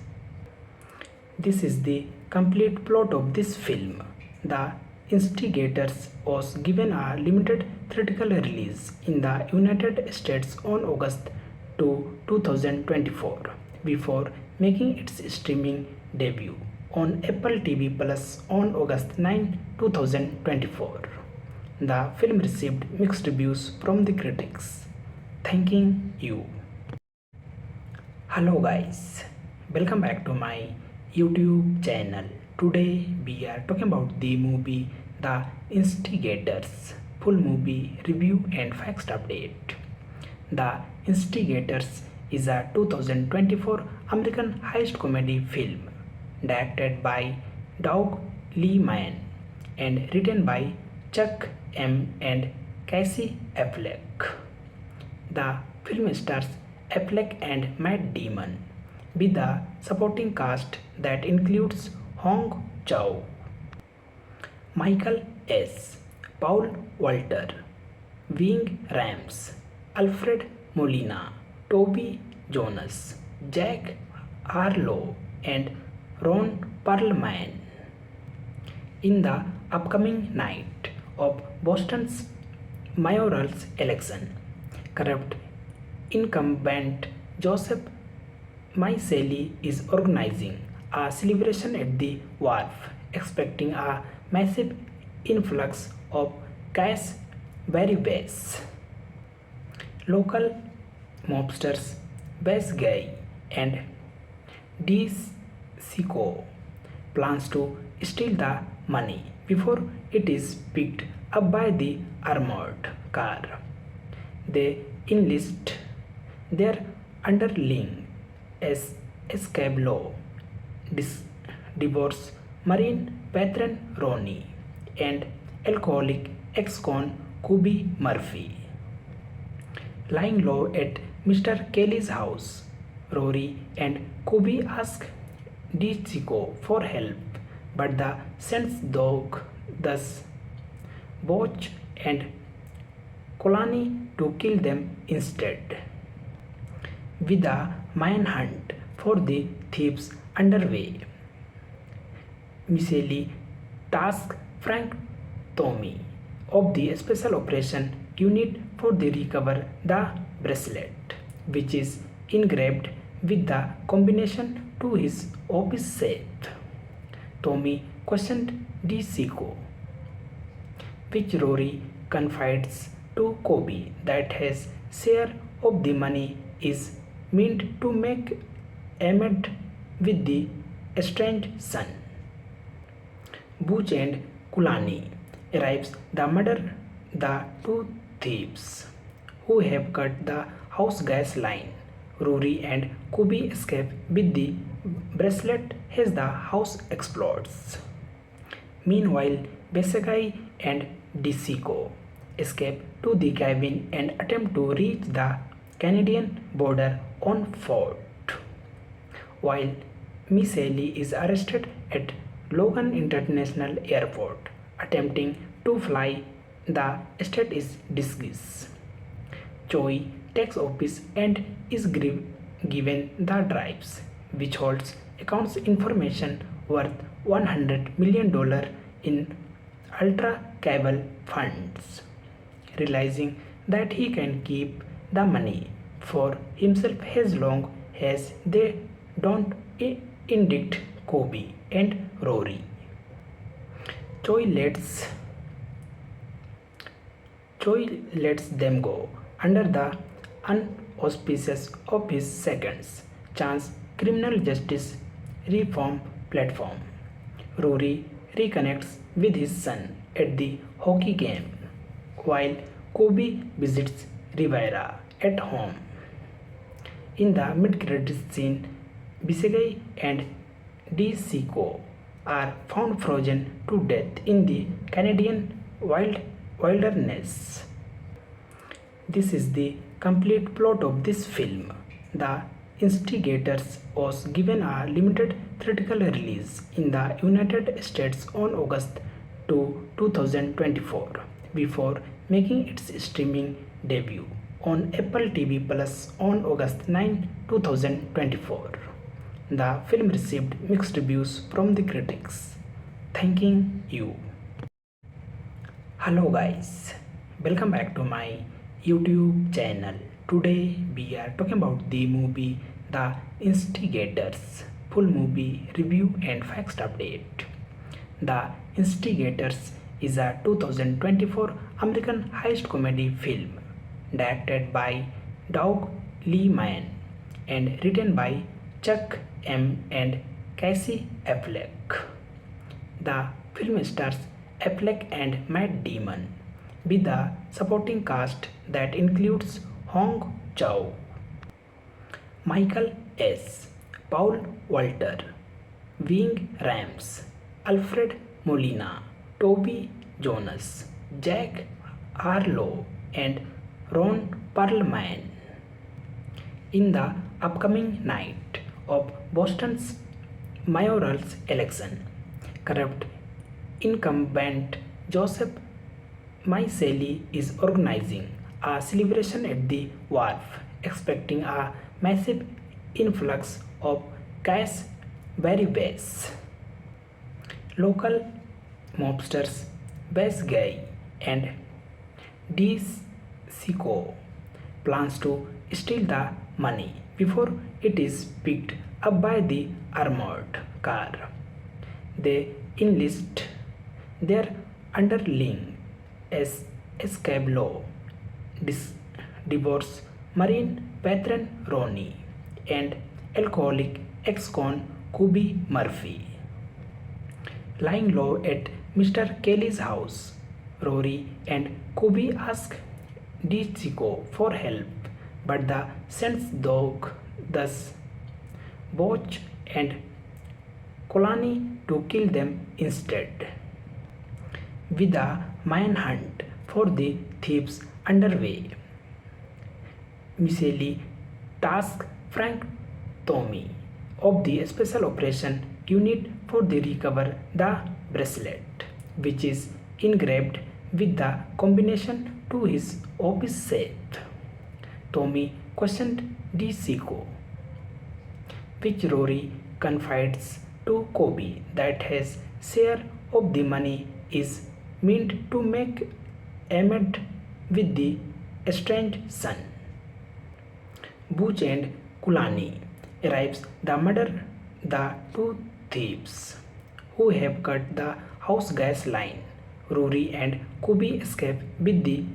Speaker 1: This is the complete plot of this film. The Instigators was given a limited theatrical release in the United States on August 2, 2024 before making its streaming debut on Apple TV Plus on August 9, 2024. The film received mixed reviews from the critics. Thanking you. Hello guys, welcome back to my YouTube channel. Today we are talking about the movie The Instigators, full movie review and facts update. The Instigators is a 2024 American heist comedy film directed by Doug Liman and written by Chuck M. and Casey Affleck. The film stars Affleck and Matt Damon, with a supporting cast that includes Hong Chow, Michael S., Paul Walter, Ving Rhames, Alfred Molina, Toby Jonas, Jack Harlow, and Ron Perlman. In the upcoming night of Boston's mayoral election, corrupt incumbent Joseph Maiseli is organizing a celebration at the wharf, expecting a massive influx of cash Baribas. Local mobsters Bass Guy and DeSico plans to steal the money before it is picked up by the armored car. They enlist their underling as Escablo, divorce Marine veteran Ronnie, and alcoholic ex-con Kobe Murphy. Lying low at Mr. Kelly's house, Rory and Kobe ask DeSico for help, but the Saints dog thus Botch and Kolani to kill them instead. With a manhunt for the thieves underway, Miseli tasks Frank Tommy of the Special Operation Unit for the recover the bracelet, which is engraved with the combination to his office safe. Tommy questioned DeSico, which Rory confides to Kobe that his share of the money is meant to make amends with the estranged son. Butch and Kulani arrives to murder the two thieves who have cut the house gas line. Rory and Kobe escape with the bracelet as the house explodes. Meanwhile, Besagai and DeSico escape to the cabin and attempt to reach the Canadian border on foot, while Miseli is arrested at Logan International Airport, attempting to fly. The state is disguised. Choi takes office and is given the drives, which holds accounts information worth $100 million in ultra cable funds. Realizing that he can keep the money for himself as long as they don't indict Kobe and Rory. Choi lets them go under the unauspicious of his second's chance criminal justice reform platform. Rory reconnects with his son at the hockey game, while Kobe visits Rivera at home. In the mid-credits scene, Bisegay and DeSico are found frozen to death in the Canadian wilderness. This is the complete plot of this film. The Instigators was given a limited theatrical release in the United States on August 2, 2024 before making its streaming debut on Apple TV Plus on August 9, 2024. The film received mixed reviews from the critics. Thanking you. Hello guys, welcome back to my YouTube channel. Today we are talking about the movie The Instigators. Full movie review and facts update. The Instigators is a 2024 American heist comedy film directed by Doug Liman and written by Chuck M. and Casey Affleck. The film stars Affleck and Matt Damon, with a supporting cast that includes Hong Chow, Michael S., Paul Walter, Ving Rhames, Alfred Molina, Toby Jonas, Jack Harlow, and Ron Perlman. In the upcoming night of Boston's mayoral election, corrupt incumbent Joseph Maiseli is organizing a celebration at the wharf, expecting a massive influx of cash baribes. Local mobsters Bass Guy and DeSico plans to steal the money before it is picked up by the armored car. They enlist their underling as Escablo, divorce Marine veteran Ronnie, and alcoholic ex-con Kobe Murphy. Lying low at Mr. Kelly's house, Rory and Kobe ask DeSico for help, but the Saints dog thus Botch and Colani to kill them instead. With a manhunt for the thieves underway, Miseli tasks Frank Tommy of the Special Operation Unit for the recover the bracelet, which is engraved with the combination to his office safe. Tommy questioned DeSico, which Rory confides to Kobe that his share of the money is meant to make amends with the estranged son. Butch and Kulani arrives to murder the two thieves who have cut the house gas line. Rory and Kobe escape with the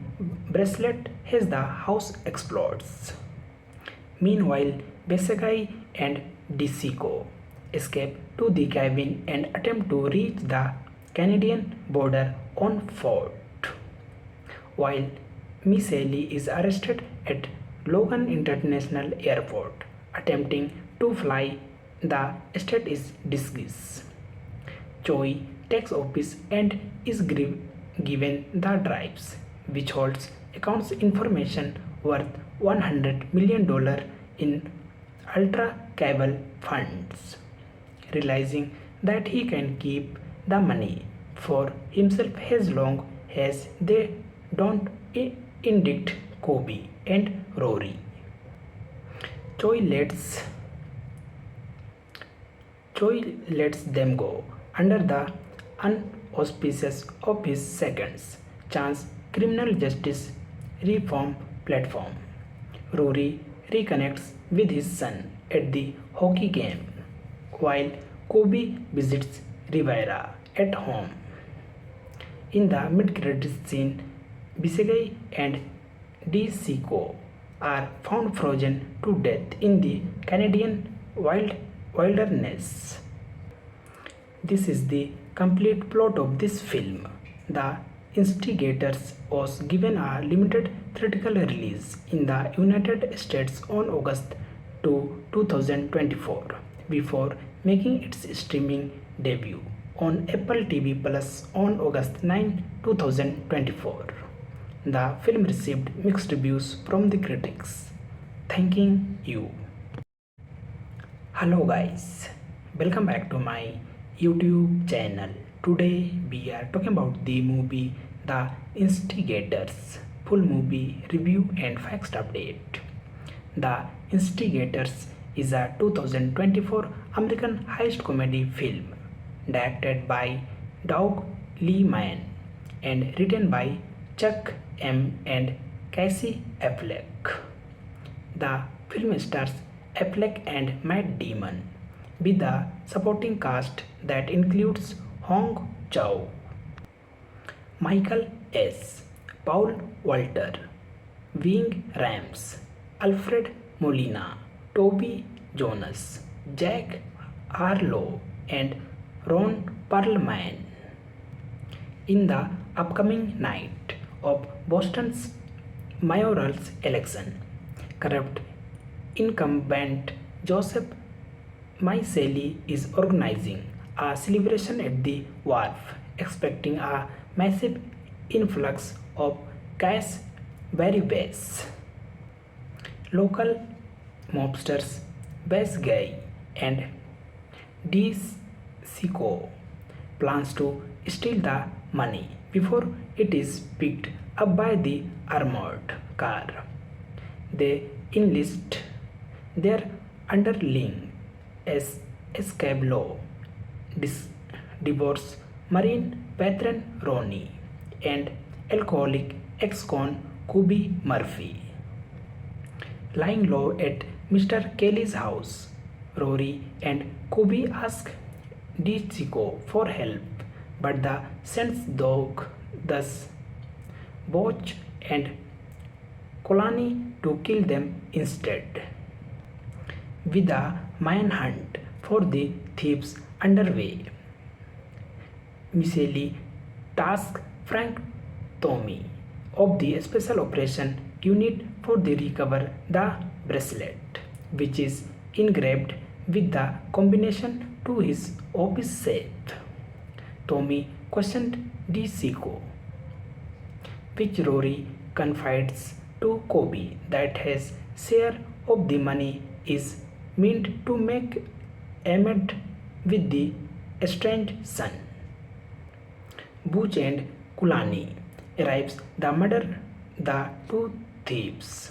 Speaker 1: bracelet as the house explodes. Meanwhile, Besagai and DeSico escape to the cabin and attempt to reach the Canadian border on foot, while Miseli is arrested at Logan International Airport, attempting to fly. The state is disguised. Choi takes office and is given the drives, which holds accounts information worth $100 million in ultra cable funds. Realizing that he can keep the money for himself as long as they don't indict Kobe and Rory, Choi lets them go under the unauspices of his second chance criminal justice reform platform. Rory reconnects with his son at the hockey game, while Kobe visits Rivera at home. In the mid-credits scene, Bisegay and DeSico are found frozen to death in the Canadian wilderness. This is the complete plot of this film. The Instigators was given a limited theatrical release in the United States on August 2, 2024 before making its streaming debut on Apple TV Plus on August 9, 2024. The film received mixed reviews from the critics. Thanking you. Hello guys, welcome back to my YouTube channel. Today we are talking about the movie The Instigators, full movie review and facts update. The Instigators is a 2024 American heist comedy film directed by Doug Liman and written by Chuck M. and Casey Affleck. The film stars Affleck and Matt Damon, with a supporting cast that includes Hong Chow, Michael S., Paul Walter, Ving Rhames, Alfred Molina, Toby Jonas, Jack Harlow, and Ron Perlman. In the upcoming night of Boston's mayoral election, corrupt incumbent Joseph Maiseli is organizing a celebration at the wharf, expecting a massive influx of cash Baribas. Local mobsters Bass Guy and DeSico plans to steal the money before it is picked up by the armored car. They enlist their underling as Escablo, divorce Marine veteran Ronnie, and alcoholic ex-con Kobe Murphy. Lying low at Mr. Kelly's house, Rory and Kobe ask DeSico for help, but the Saints dog thus Botch and Kolani to kill them instead. With a manhunt for the thieves underway, Miseli tasks Frank Tommy of the Special Operation Unit for the recover the bracelet, which is engraved with the combination to his office safe. Tommy questioned DeSico, which Rory confides to Kobe that his share of the money is meant to make amends with the estranged son. Butch and Kulani arrives to murder the two thieves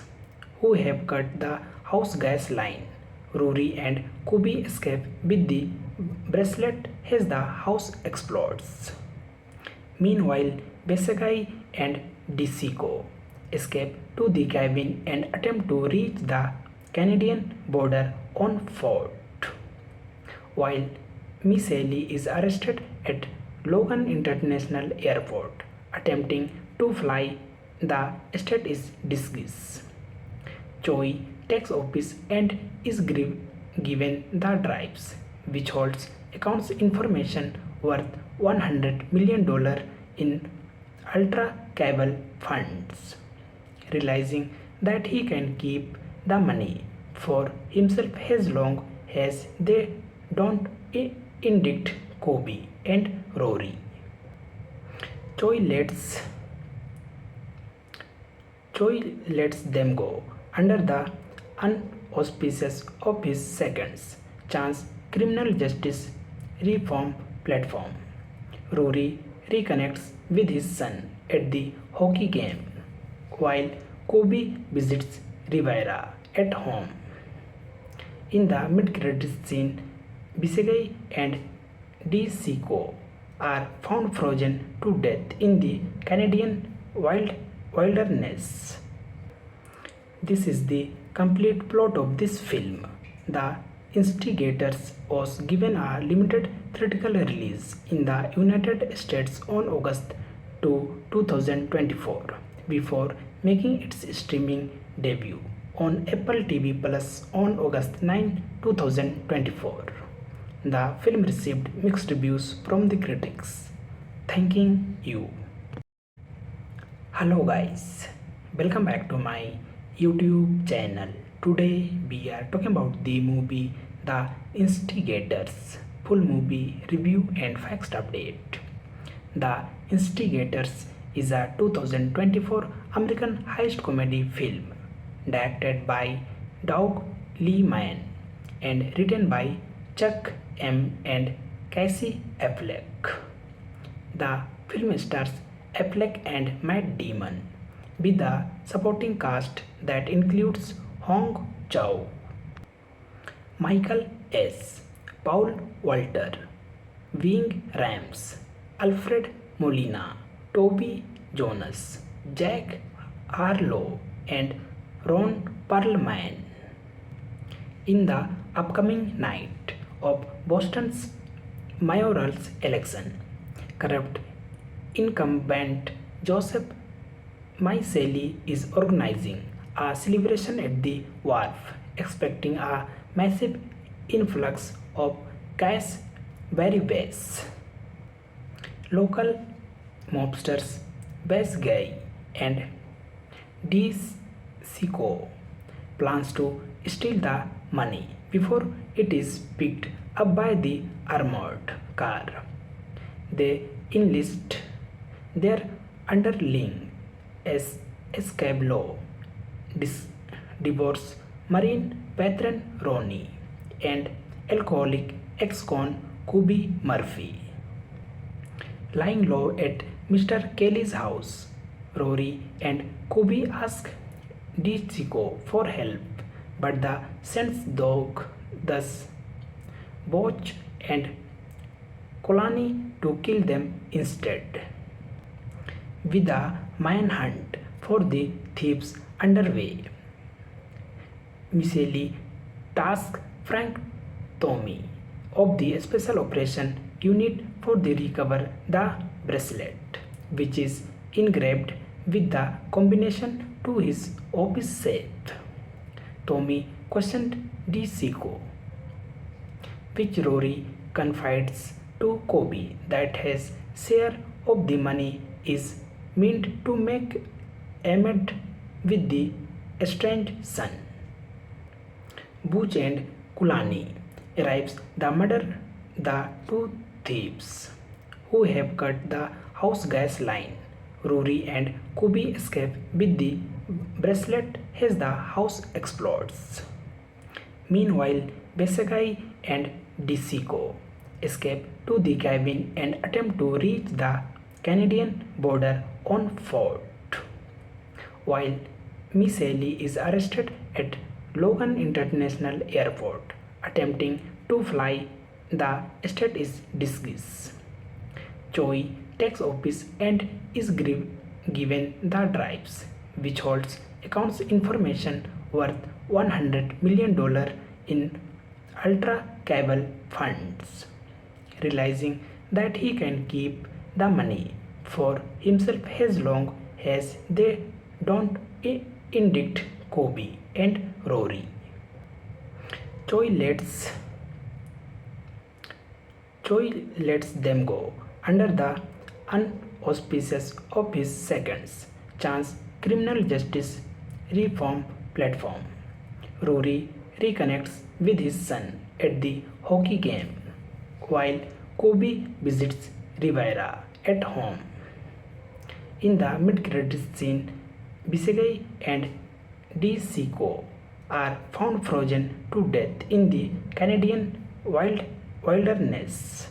Speaker 1: who have cut the house gas line. Rory and Kobe escape with the bracelet as the house explodes. Meanwhile, Besagai and DeSico escape to the cabin and attempt to reach the Canadian border on foot, while Miseli is arrested at Logan International Airport, attempting to fly. The state is disguised. Choi takes office and is given the drives, which holds accounts information worth $100 million in ultra cable funds. Realizing that he can keep the money for himself as long as they don't indict Kobe and Rory, Choi lets them go under the unauspices of his second chance criminal justice reform platform. Rory reconnects with his son at the hockey game, while Kobe visits Rivera at home. In the mid-credits scene, Bisegai and DeSico are found frozen to death in the Canadian wilderness. This is the complete plot of this film. The Instigators was given a limited theatrical release in the United States on August 2, 2024, before making its streaming debut on Apple TV Plus on August 9, 2024. The film received mixed reviews from the critics. Thanking you. Hello guys, welcome back to my YouTube channel. Today we are talking about the movie The Instigators, full movie review and facts update. The Instigators is a 2024 American heist comedy film directed by Doug Liman and written by Chuck M. and Casey Affleck. The film stars Affleck and Matt Damon, with a supporting cast that includes Hong Chow, Michael S., Paul Walter, Wing Rams, Alfred Molina, Toby Jonas, Jack Harlow, and Ron Perlman. In the upcoming night of Boston's mayoral election, corrupt incumbent Joseph Maiseli is organizing a celebration at the wharf, expecting a massive influx of cash baribes. Local mobsters Bass Guy and DeSico plans to steal the money before it is picked up by the armored car. They enlist their underling as Escablo, divorce Marine veteran Ronnie, and alcoholic ex-con Kubi Murphy. Lying low at Mr. Kelly's house, Rory and Kubi ask DeSico for help, but the Saint's dog thus Botch and Kolani to kill them instead. With a manhunt for the thieves underway, Miseli tasks Frank Tommy of the Special Operation Unit for the recover the bracelet, which is engraved with the combination to his office safe. Tommy questioned DeSico, which Rory confides to Kobe that his share of the money is meant to make amends with the estranged son. Butch and Kulani arrives to murder the two thieves who have cut the house gas line. Rory and Kobe escape with the bracelet as the house explodes. Meanwhile, Besagai and DeSico escape to the cabin and attempt to reach the Canadian border on foot, while Miseli is arrested at Logan International Airport, attempting to fly. The state is disguised. Choi takes office and is given the drives, which holds accounts information worth $100 million in ultra cable funds. Realizing that he can keep the money for himself as long as they don't indict Kobe and Rory, Choi lets them go under the unauspices of his second chance criminal justice reform platform. Rory reconnects with his son at the hockey game, while Kobe visits Rivera at home. In the mid-credits scene, Bisegai and DeSico are found frozen to death in the Canadian wilderness.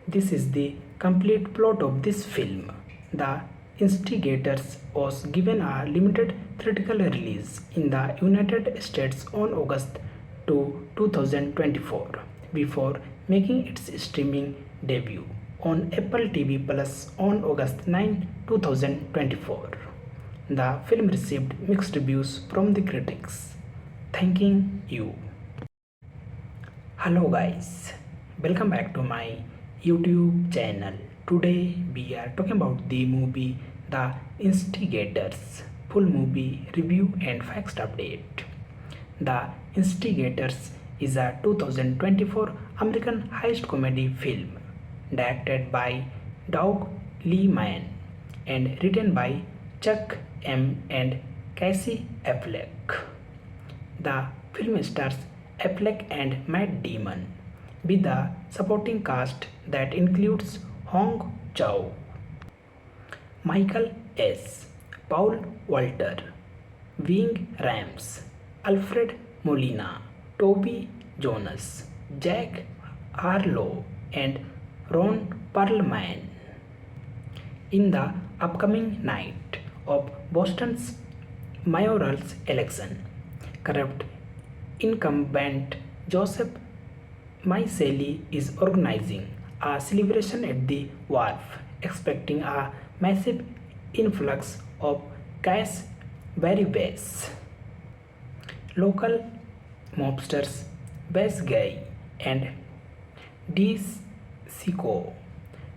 Speaker 1: This is the complete plot of this film. The Instigators was given a limited theatrical release in the United States on August 2, 2024, before making its streaming debut on Apple TV Plus on August 9, 2024. The film received mixed reviews from the critics. Thanking you. Hello guys, welcome back to my YouTube channel. Today we are talking about the movie The Instigators, full movie review and facts update. The Instigators is a 2024 American heist comedy film directed by Doug Liman and written by Chuck M. and Casey Affleck. The film stars Affleck and Matt Damon, with the supporting cast that includes Hong Chow, Michael S., Paul Walter, Wing Rams, Alfred Molina, Toby Jonas, Jack Harlow, and Ron Perlman. In the upcoming night of Boston's mayoral election, corrupt incumbent Joseph Maiseli is organizing a celebration at the wharf, expecting a massive influx of cash baribes. Local mobsters Bass Guy and DeSico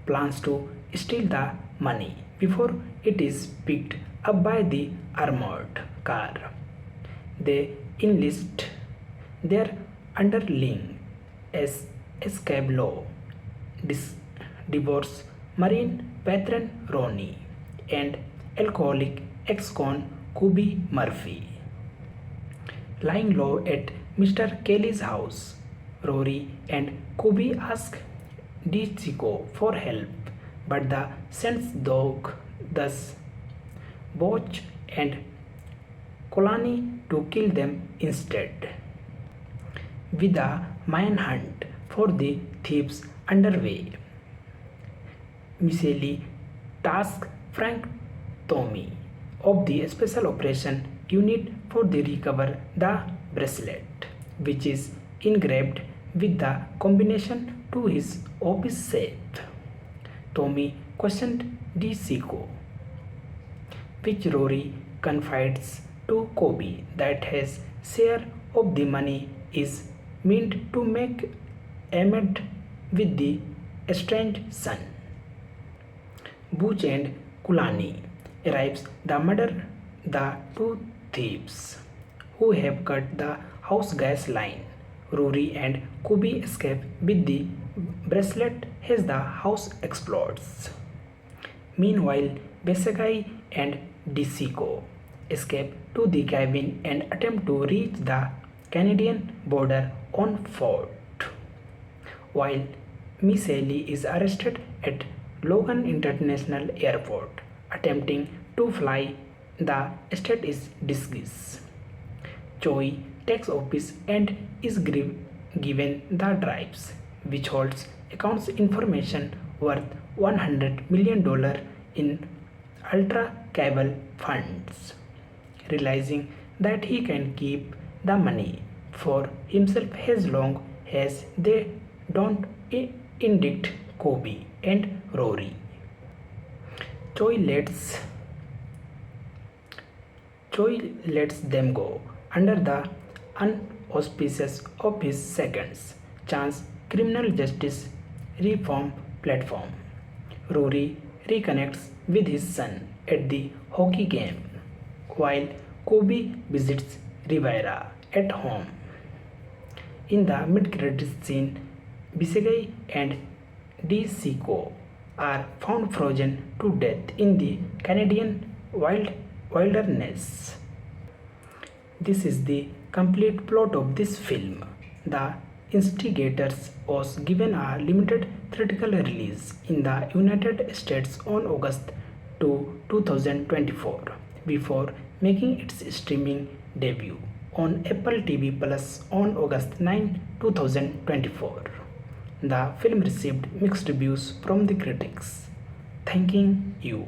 Speaker 1: plans to steal the money before it is picked up by the armored car. They enlist their underling as Escablo, divorce Marine veteran Ronnie, and alcoholic ex-con Kubi Murphy. Lying low at Mr. Kelly's house, Rory and Kubi ask DeSico for help, but the Saints dog thus Botch and Kolani to kill them instead. With a manhunt for the thieves underway, Miseli tasks Frank Tommy of the Special Operation Unit for the recover the bracelet, which is engraved with the combination to his office safe. Tommy questioned DeSico, which Rory confides to Kobe that his share of the money is meant to make amends with the estranged son. Butch and Kulani arrives to murder the two thieves who have cut the house gas line. Rory and Kubi escape with the bracelet as the house explodes. Meanwhile, Besagai and DeSico escape to the cabin and attempt to reach the Canadian border on foot, while Miseli is arrested at Logan International Airport, attempting to fly. The estate is disguised. Choi takes office and is given the drives, which holds accounts information worth $100 million in ultra cable funds. Realizing that he can keep the money for himself as long as they don't indict Kobe and Rory, Choi lets them go under the unauspices of his second chance criminal justice reform platform. Rory reconnects with his son at the hockey game, while Kobe visits Rivera at home. In the mid-credits scene, Bisegai and DeSico are found frozen to death in the Canadian wilderness. This is the complete plot of this film. The Instigators was given a limited theatrical release in the United States on August 2, 2024, before making its streaming debut on Apple TV Plus on August 9, 2024. The film received mixed reviews from the critics. Thanking you.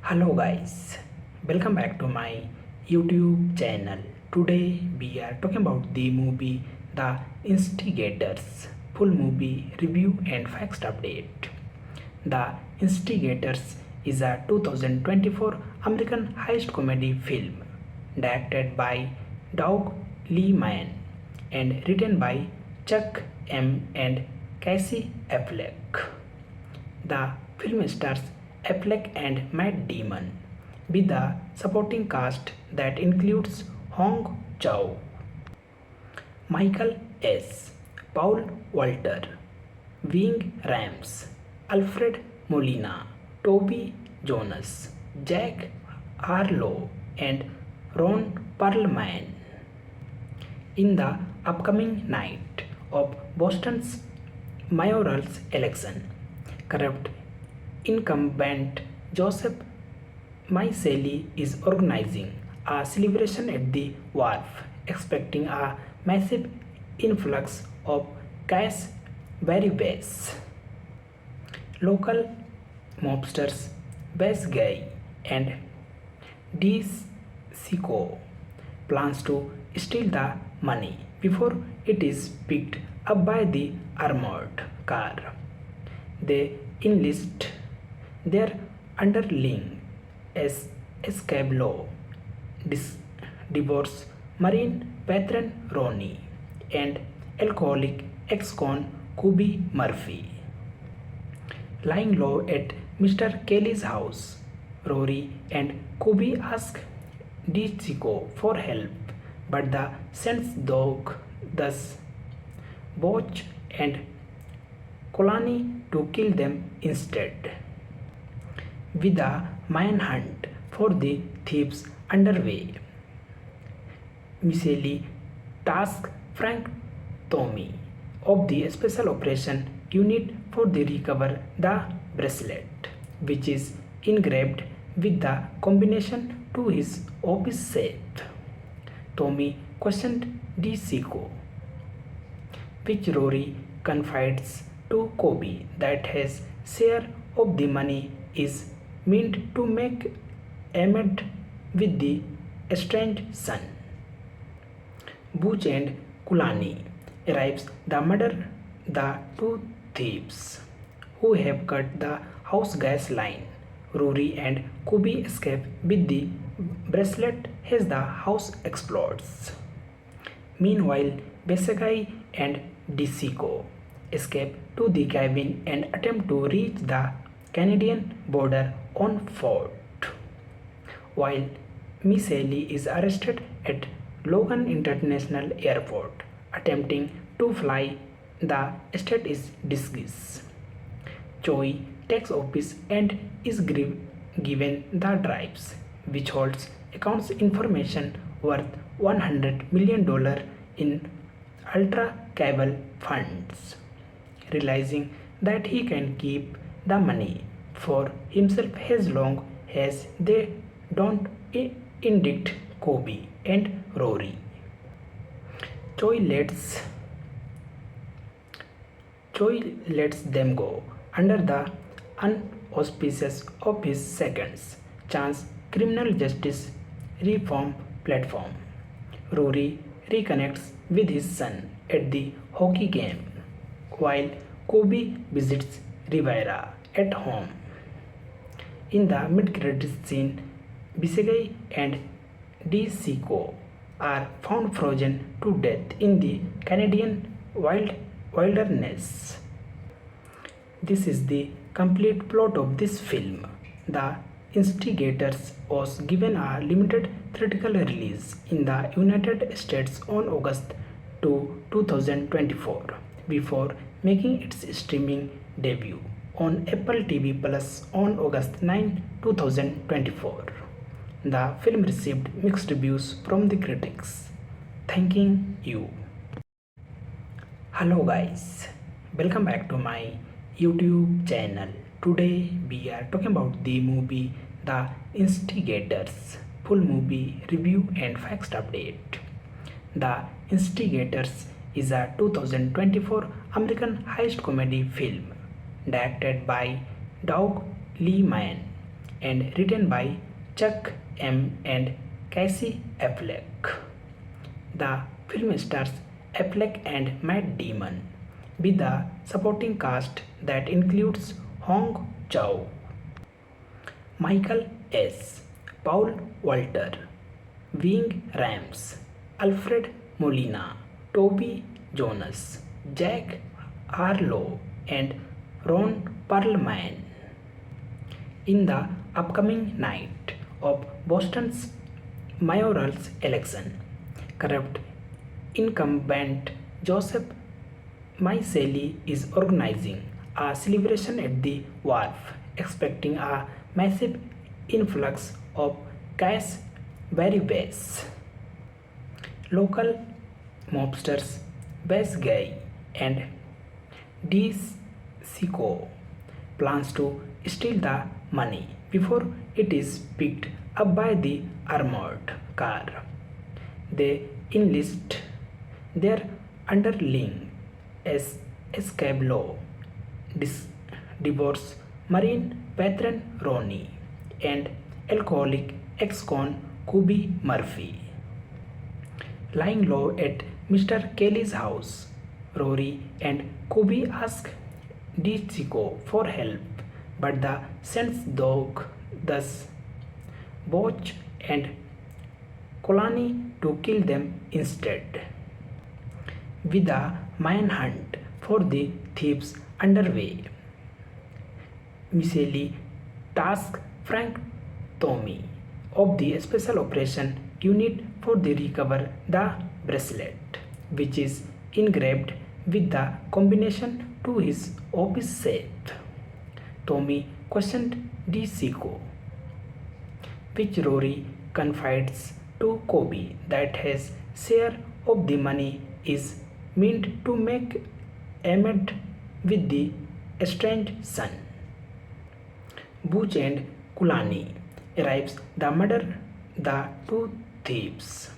Speaker 1: Hello guys, welcome back to my YouTube channel. Today we are talking about the movie The Instigators, full movie review and facts update. The Instigators is a 2024 American heist comedy film directed by Doug Liman and written by Chuck M. and Casey Affleck. The film stars Affleck and Matt Damon, with the supporting cast that includes Hong Chow, Michael S., Paul Walter, Wing Rams, Alfred Molina, Toby Jonas, Jack Harlow, and Ron Perlman. In the upcoming night of Boston's mayoral election, corrupt incumbent Joseph Maiseli is organizing a celebration at the wharf, expecting a massive influx of cash baribes. Local mobsters Bass Guy and DeSico plans to steal the money before it is picked up by the armored car. They enlist their underling as escape law, divorce Marine veteran Ronnie, and alcoholic ex-con Kubi Murphy. Lying low at Mr. Kelly's house, Rory and Kubi ask DeChico for help, but the Saint's dog thus Botch and Kolani to kill them instead. With a manhunt for the thieves underway, Miseli tasks Frank Tommy of the Special Operation Unit for the recover the bracelet, which is engraved with the combination to his office safe. Tommy questioned DeSico, which Rory confides to Kobe that his share of the money is meant to make amend with the estranged son. Butch and Kulani arrives to murder the two thieves who have cut the house gas line. Rory and Kubi escape with the bracelet as the house explodes. Meanwhile, Besagai and DeSico escape to the cabin and attempt to reach the Canadian border on foot, while Miseli is arrested at Logan International Airport, attempting to fly. The estate is disguised. Choi takes office and is given the drives, which holds accounts information worth $100 million in ultra cable funds. Realizing that he can keep the money for himself as long as they don't indict Kobe and Rory. Choi lets them go under the unauspices of his second chance criminal justice reform platform. Rory reconnects with his son at the hockey game, while Kobe visits Rivera at home. In the mid-credits scene, Bisegai and DeSico are found frozen to death in the Canadian wilderness. This is the complete plot of this film. The Instigators was given a limited theatrical release in the United States on August 2, 2024, before making its streaming debut on Apple TV Plus on August 9, 2024. The film received mixed reviews from the critics. Thanking you. Hello guys, welcome back to my YouTube channel. Today we are talking about the movie The Instigators, full movie review and facts update. The Instigators is a 2024 American heist comedy film directed by Doug Liman and written by Chuck M. and Casey Affleck. The film stars Affleck and Matt Damon, with a supporting cast that includes Hong Chow, Michael S., Paul Walter, Ving Rhames, Alfred Molina, Toby Jonas, Jack Harlow, and Ron Perlman. In the upcoming night of Boston's mayoral election, corrupt incumbent Joseph Maiseli is organizing a celebration at the wharf, expecting a massive influx of cash baribes. Local mobsters Bas Guy and DeSico plans to steal the money before it is picked up by the armored car. They enlist their underling as escape law, divorce Marine veteran Ronnie, and alcoholic ex-con Kubi Murphy. Lying low at Mr. Kelly's house, Rory and Kubi ask Dichiko for help, but the sense dog thus Boch and Kolani to kill them instead. With a manhunt for the thieves underway, Miceli tasks Frank Tommy of the Special Operation Unit for the recover the bracelet, which is engraved with the combination to his office safe. Tommy questioned DeSico, which Rory confides to Kobe that his share of the money is meant to make amend with the estranged son. Butch and Kulani arrives to murder the two thieves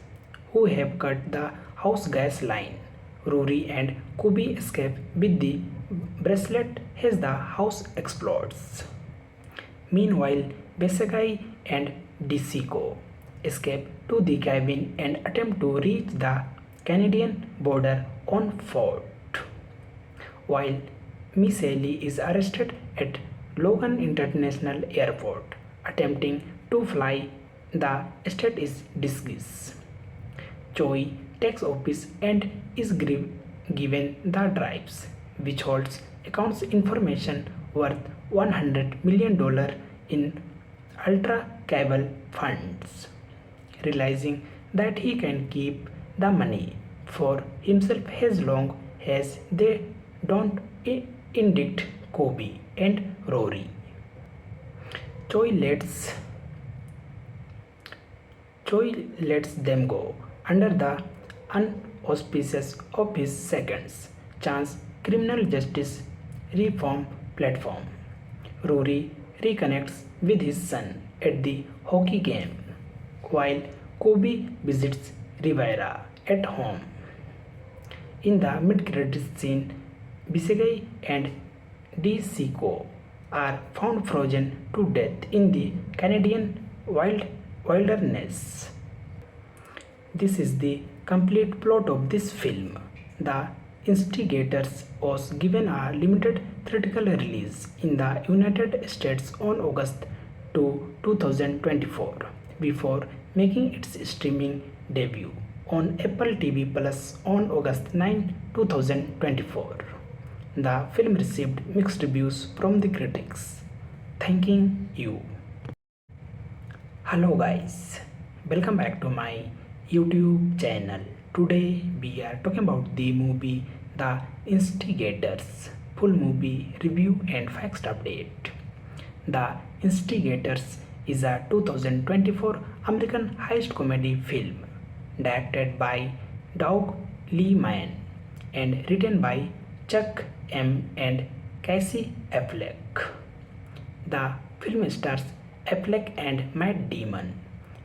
Speaker 1: who have cut the house gas line. Rory and Kubi escape with the bracelet as the house explodes. Meanwhile, Besagai and DeSico escape to the cabin and attempt to reach the Canadian border on foot, while Miceli is arrested at Logan International Airport, attempting to fly. The estate is disguised. Choi takes office and is given the drives, which holds accounts information worth $100 million in ultra cable funds. Realizing that he can keep the money for himself as long as they don't indict Kobe and Rory. Choi lets them go under the unauspicious of his seconds chance criminal justice reform platform. Rory reconnects with his son at the hockey game, while Kobe visits Rivera at home. In the mid-credits scene, Bisegai and DeSico are found frozen to death in the Canadian wilderness. This is the complete plot of this film. The Instigators was given a limited theatrical release in the United States on August 2, 2024, before making its streaming debut on Apple TV Plus on August 9, 2024. The film received mixed reviews from the critics. Thanking you. Hello guys, welcome back to my YouTube channel. Today we are talking about the movie The Instigators, full movie review and facts update. The Instigators is a 2024 American heist comedy film directed by Doug Liman and written by Chuck M. and Casey Affleck. The film stars Affleck and Matt Damon,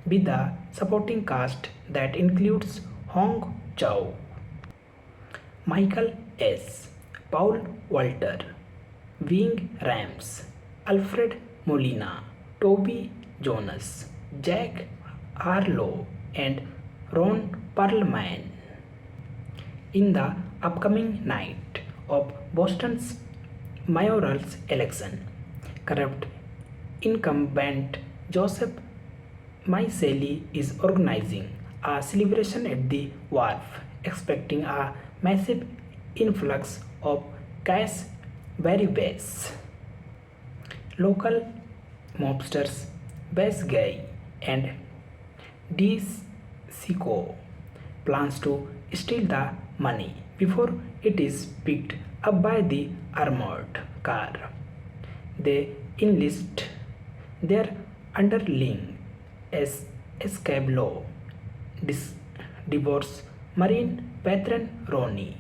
Speaker 1: with a supporting cast that includes Hong Chow, Michael S., Paul Walter, Ving Rhames, Alfred Molina, Toby Jonas, Jack Harlow, and Ron Perlman. In the upcoming night of Boston's mayoral election, corrupt incumbent Joseph Miceli is organizing a celebration at the wharf, expecting a massive influx of cash very fast. Local mobsters Bas Guy and DeSico plans to steal the money before it is picked up by the armored car. They enlist their underling as escape law, divorce marine veteran Ronnie,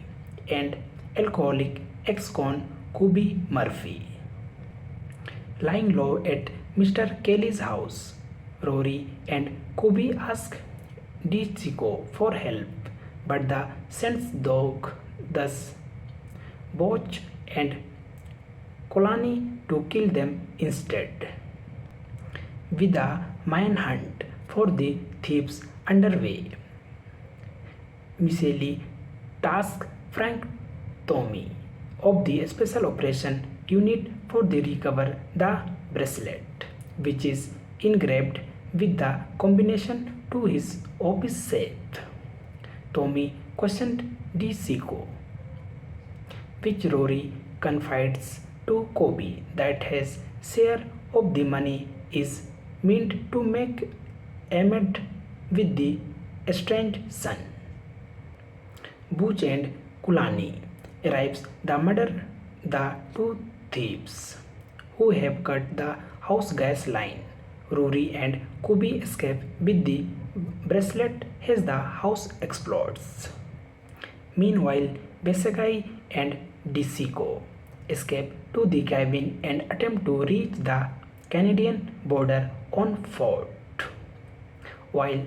Speaker 1: and alcoholic ex-con Kubi Murphy. Lying low at Mr. Kelly's house, Rory and Kubi ask DeCicco for help, but the Saint's dog thus Botch and Colani to kill them instead. With a manhunt for the thieves underway, Miceli tasks Frank Tommy of the Special Operation Unit for the recover the bracelet, which is engraved with the combination to his office safe. Tommy questioned DeCicco, which Rory confides to Kobe that his share of the money is meant to make amends with the estranged son. Butch and Kulani arrives to murder the two thieves who have cut the house gas line. Rory and Kobe escape with the bracelet as the house explodes. Meanwhile, Besegai and DeCicco escape to the cabin and attempt to reach the Canadian border on foot, while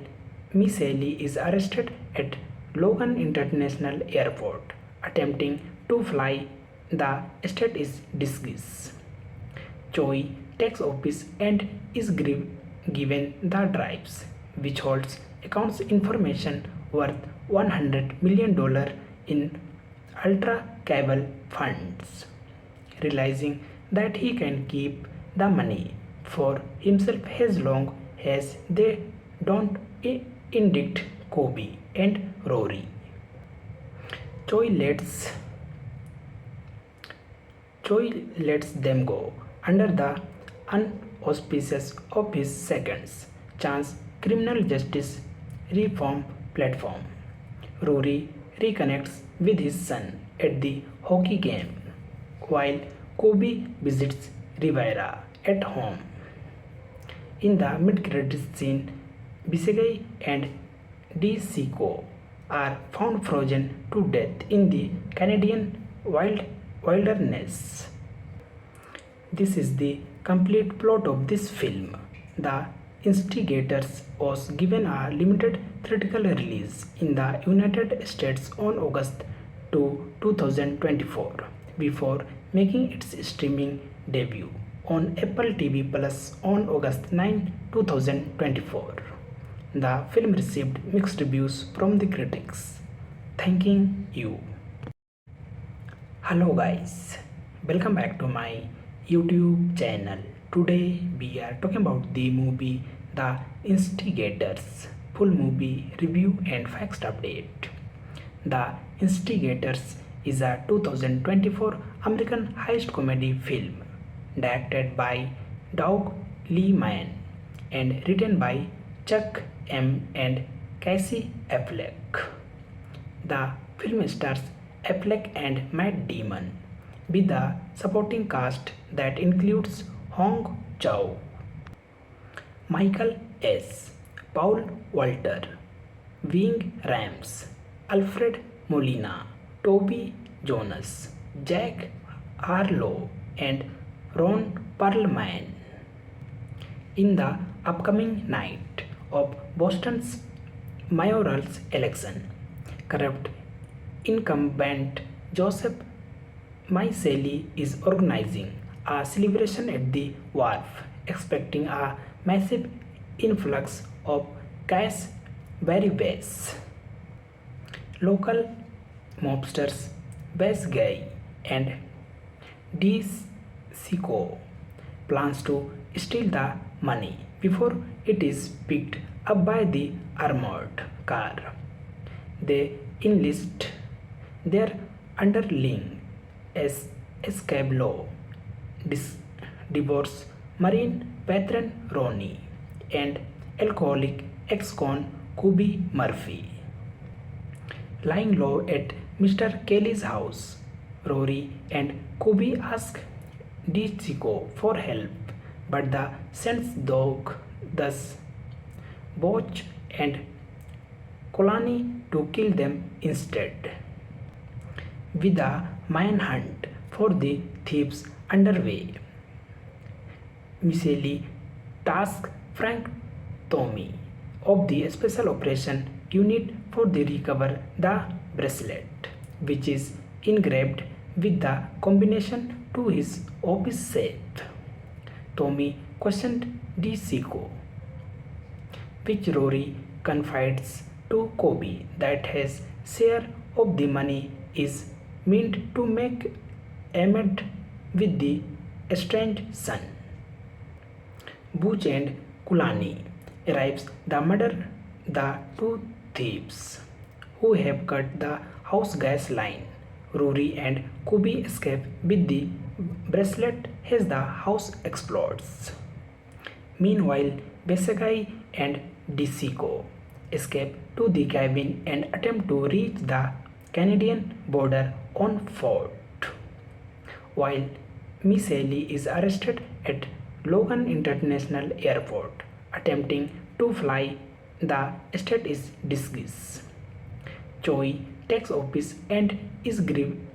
Speaker 1: Miceli is arrested at Logan International Airport, attempting to fly. The estate is disguised. Choi takes office and is given the drives, which holds accounts information worth $100 million in ultra cable funds. Realizing that he can keep the money for himself as long as they don't indict Kobe and Rory, Choi lets them go under the unauspices of his second chance criminal justice reform platform. Rory reconnects with his son at the hockey game, while Kobe visits Rivera at home. In the mid-credits scene, Bisegai and DeCicco are found frozen to death in the Canadian wilderness. This is the complete plot of this film. The Instigators was given a limited theatrical release in the United States on August 2, 2024, before making its streaming debut on Apple TV Plus on August 9, 2024. The film received mixed reviews from the critics. Thanking you. Hello guys, welcome back to my YouTube channel. Today we are talking about the movie The Instigators, full movie review and facts update. The Instigators is a 2024 American heist comedy film directed by Doug Liman and written by Chuck M. and Casey Affleck. The film stars Affleck and Matt Damon, with a supporting cast that includes Hong Chow, Michael S., Paul Walter, Ving Rhames, Alfred Molina, Toby Jonas, Jack Harlow, and Ron Perlman. In the upcoming night of Boston's mayoral election, corrupt incumbent Joseph Miceli is organizing a celebration at the wharf, expecting a massive influx of cash Baribas. Local mobsters Bass Guy and DeCicco plans to steal the money before it is picked up by the armored car. They enlist their underling as Escablo, divorce Marine veteran Ronnie, and alcoholic ex-con Kubi Murphy. Lying low at Mr. Kelly's house, Rory and Kubi ask DeCicco for help, but the Saint's dog thus Botch and Colani to kill them instead. With a manhunt for the thieves underway, Miceli tasked Frank Tommy of the Special Operation Unit for the recover the bracelet, which is engraved with the combination to his office safe. Tommy questioned DeSico, which Rory confides to Kobe that his share of the money is meant to make amends with the estranged son. Butch and Kulani arrives to murder the two thieves who have cut the house gas line. Rory and Kobe escape with the bracelet as the house explodes. Meanwhile, Besagai and DeSico escape to the cabin and attempt to reach the Canadian border on foot, while Miceli is arrested at Logan International Airport, attempting to fly. The state is disguised. Choi takes office and is given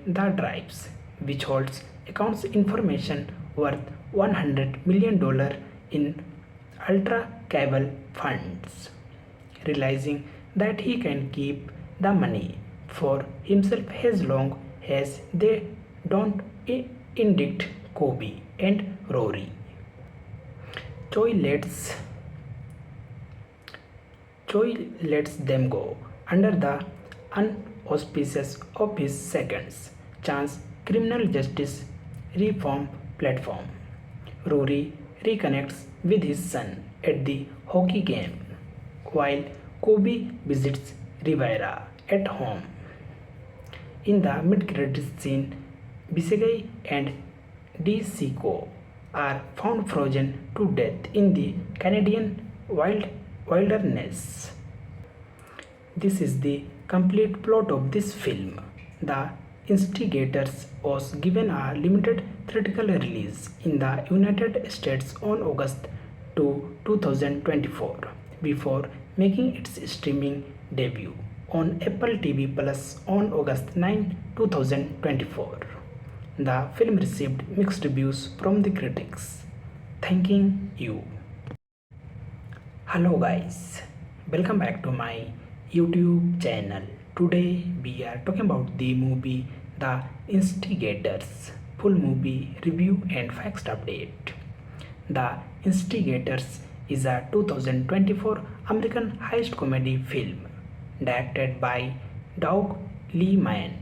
Speaker 1: the drives, which holds accounts information worth $100 million in ultra cable funds. Realizing that he can keep the money for himself as long as they don't indict Kobe and Rory. Choi lets them go under the unauspices of his seconds chance criminal justice reform platform. Rory reconnects with his son at the hockey game, while Kobe visits Rivera at home. In the mid-credits scene, Bisegay and DeSico are found frozen to death in the Canadian wilderness. This is the complete plot of this film. The Instigators was given a limited theatrical release in the United States on August 2, 2024, before making its streaming debut on Apple TV Plus on August 9, 2024. The film received mixed reviews from the critics. Thanking you. Hello guys, welcome back to my YouTube channel. Today we are talking about the movie The Instigators, full movie review and facts update. The Instigators is a 2024 American heist comedy film directed by Doug Liman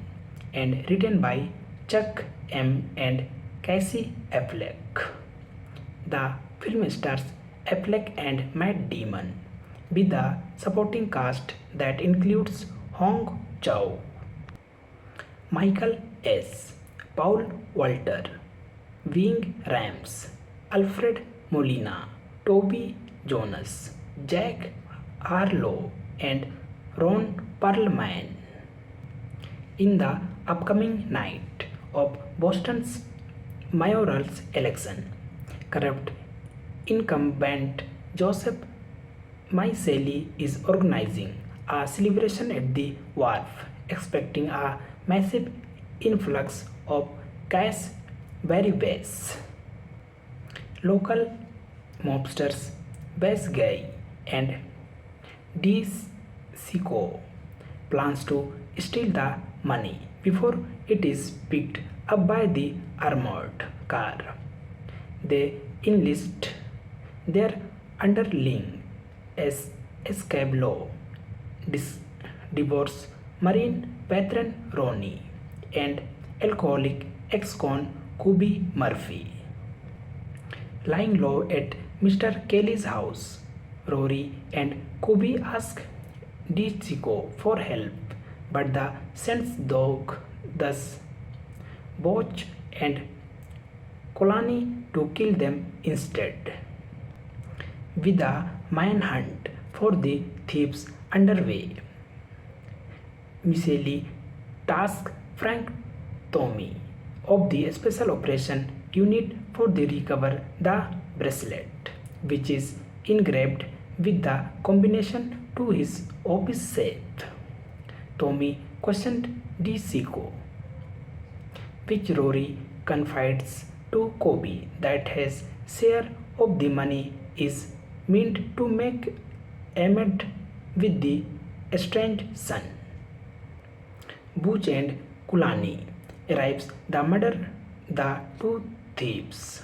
Speaker 1: and written by Chuck M. and Casey Affleck. The film stars Affleck and Matt Damon, with a supporting cast that includes Hong Chow, Michael S., Paul Walter, Ving Rhames, Alfred Molina, Toby Jonas, Jack Harlow, and Ron Perlman. In the upcoming night of Boston's mayoral election, corrupt incumbent Joseph Miceli is organizing a celebration at the wharf, expecting a massive influx of cash Baribas. Local mobsters Bass Guy and DeSico plans to steal the money before it is picked up by the armored car. They enlist their underling as Escablo, divorce Marine veteran Ronnie, and alcoholic ex-con Kobe Murphy. Lying low at Mr. Kelly's house, Rory and Kobe ask DeSico for help, but the Saints dog thus Butch and Kulani to kill them instead. With a manhunt for the thieves underway, Miceli tasked Frank Tommy of the Special Operation Unit for the recover the bracelet, which is engraved with the combination to his office safe. Tommy questioned DeSico, which Rory confides to Kobe that his share of the money is meant to make amends with the estranged son. Butch and Kulani arrives to murder the two thieves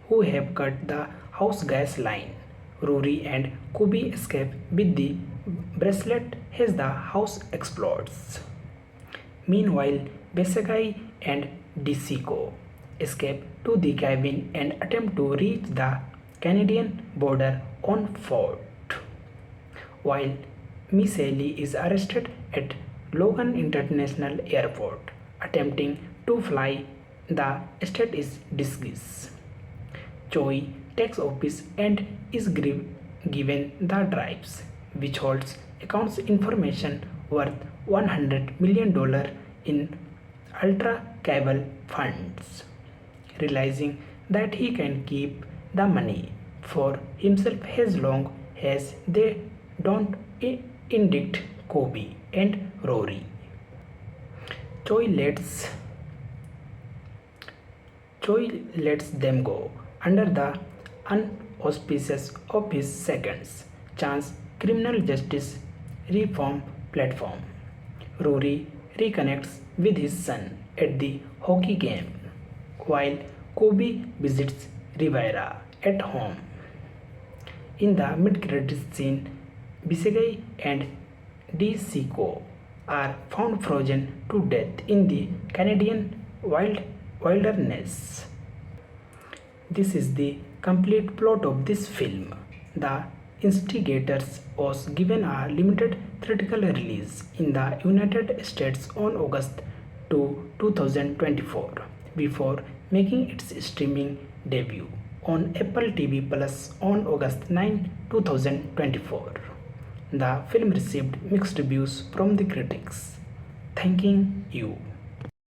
Speaker 1: who have cut the house gas line. Rory and Kobe escape with the bracelet as the house explodes. Meanwhile, Besagai and DeSico escape to the cabin and attempt to reach the Canadian border on foot, while Miceli is arrested at Logan International Airport, attempting to fly. The state is disguised. Choi takes office and is given the drives, which holds accounts information worth $100 million in ultra cable funds. Realizing that he can keep the money for himself as long as they don't indict Kobe and Rory. Choi lets Choi lets them go under the unauspices of his seconds chance criminal justice reform platform. Rory reconnects with his son at the hockey game, while Kobe visits Rivera at home. In the mid-credits scene, Bisegay and DeSico are found frozen to death in the Canadian wilderness. This is the complete plot of this film. The Instigators was given a limited theatrical release in the United States on August 2, 2024, before making its streaming debut on Apple TV Plus on August 9, 2024. The film received mixed reviews from the critics. Thanking you.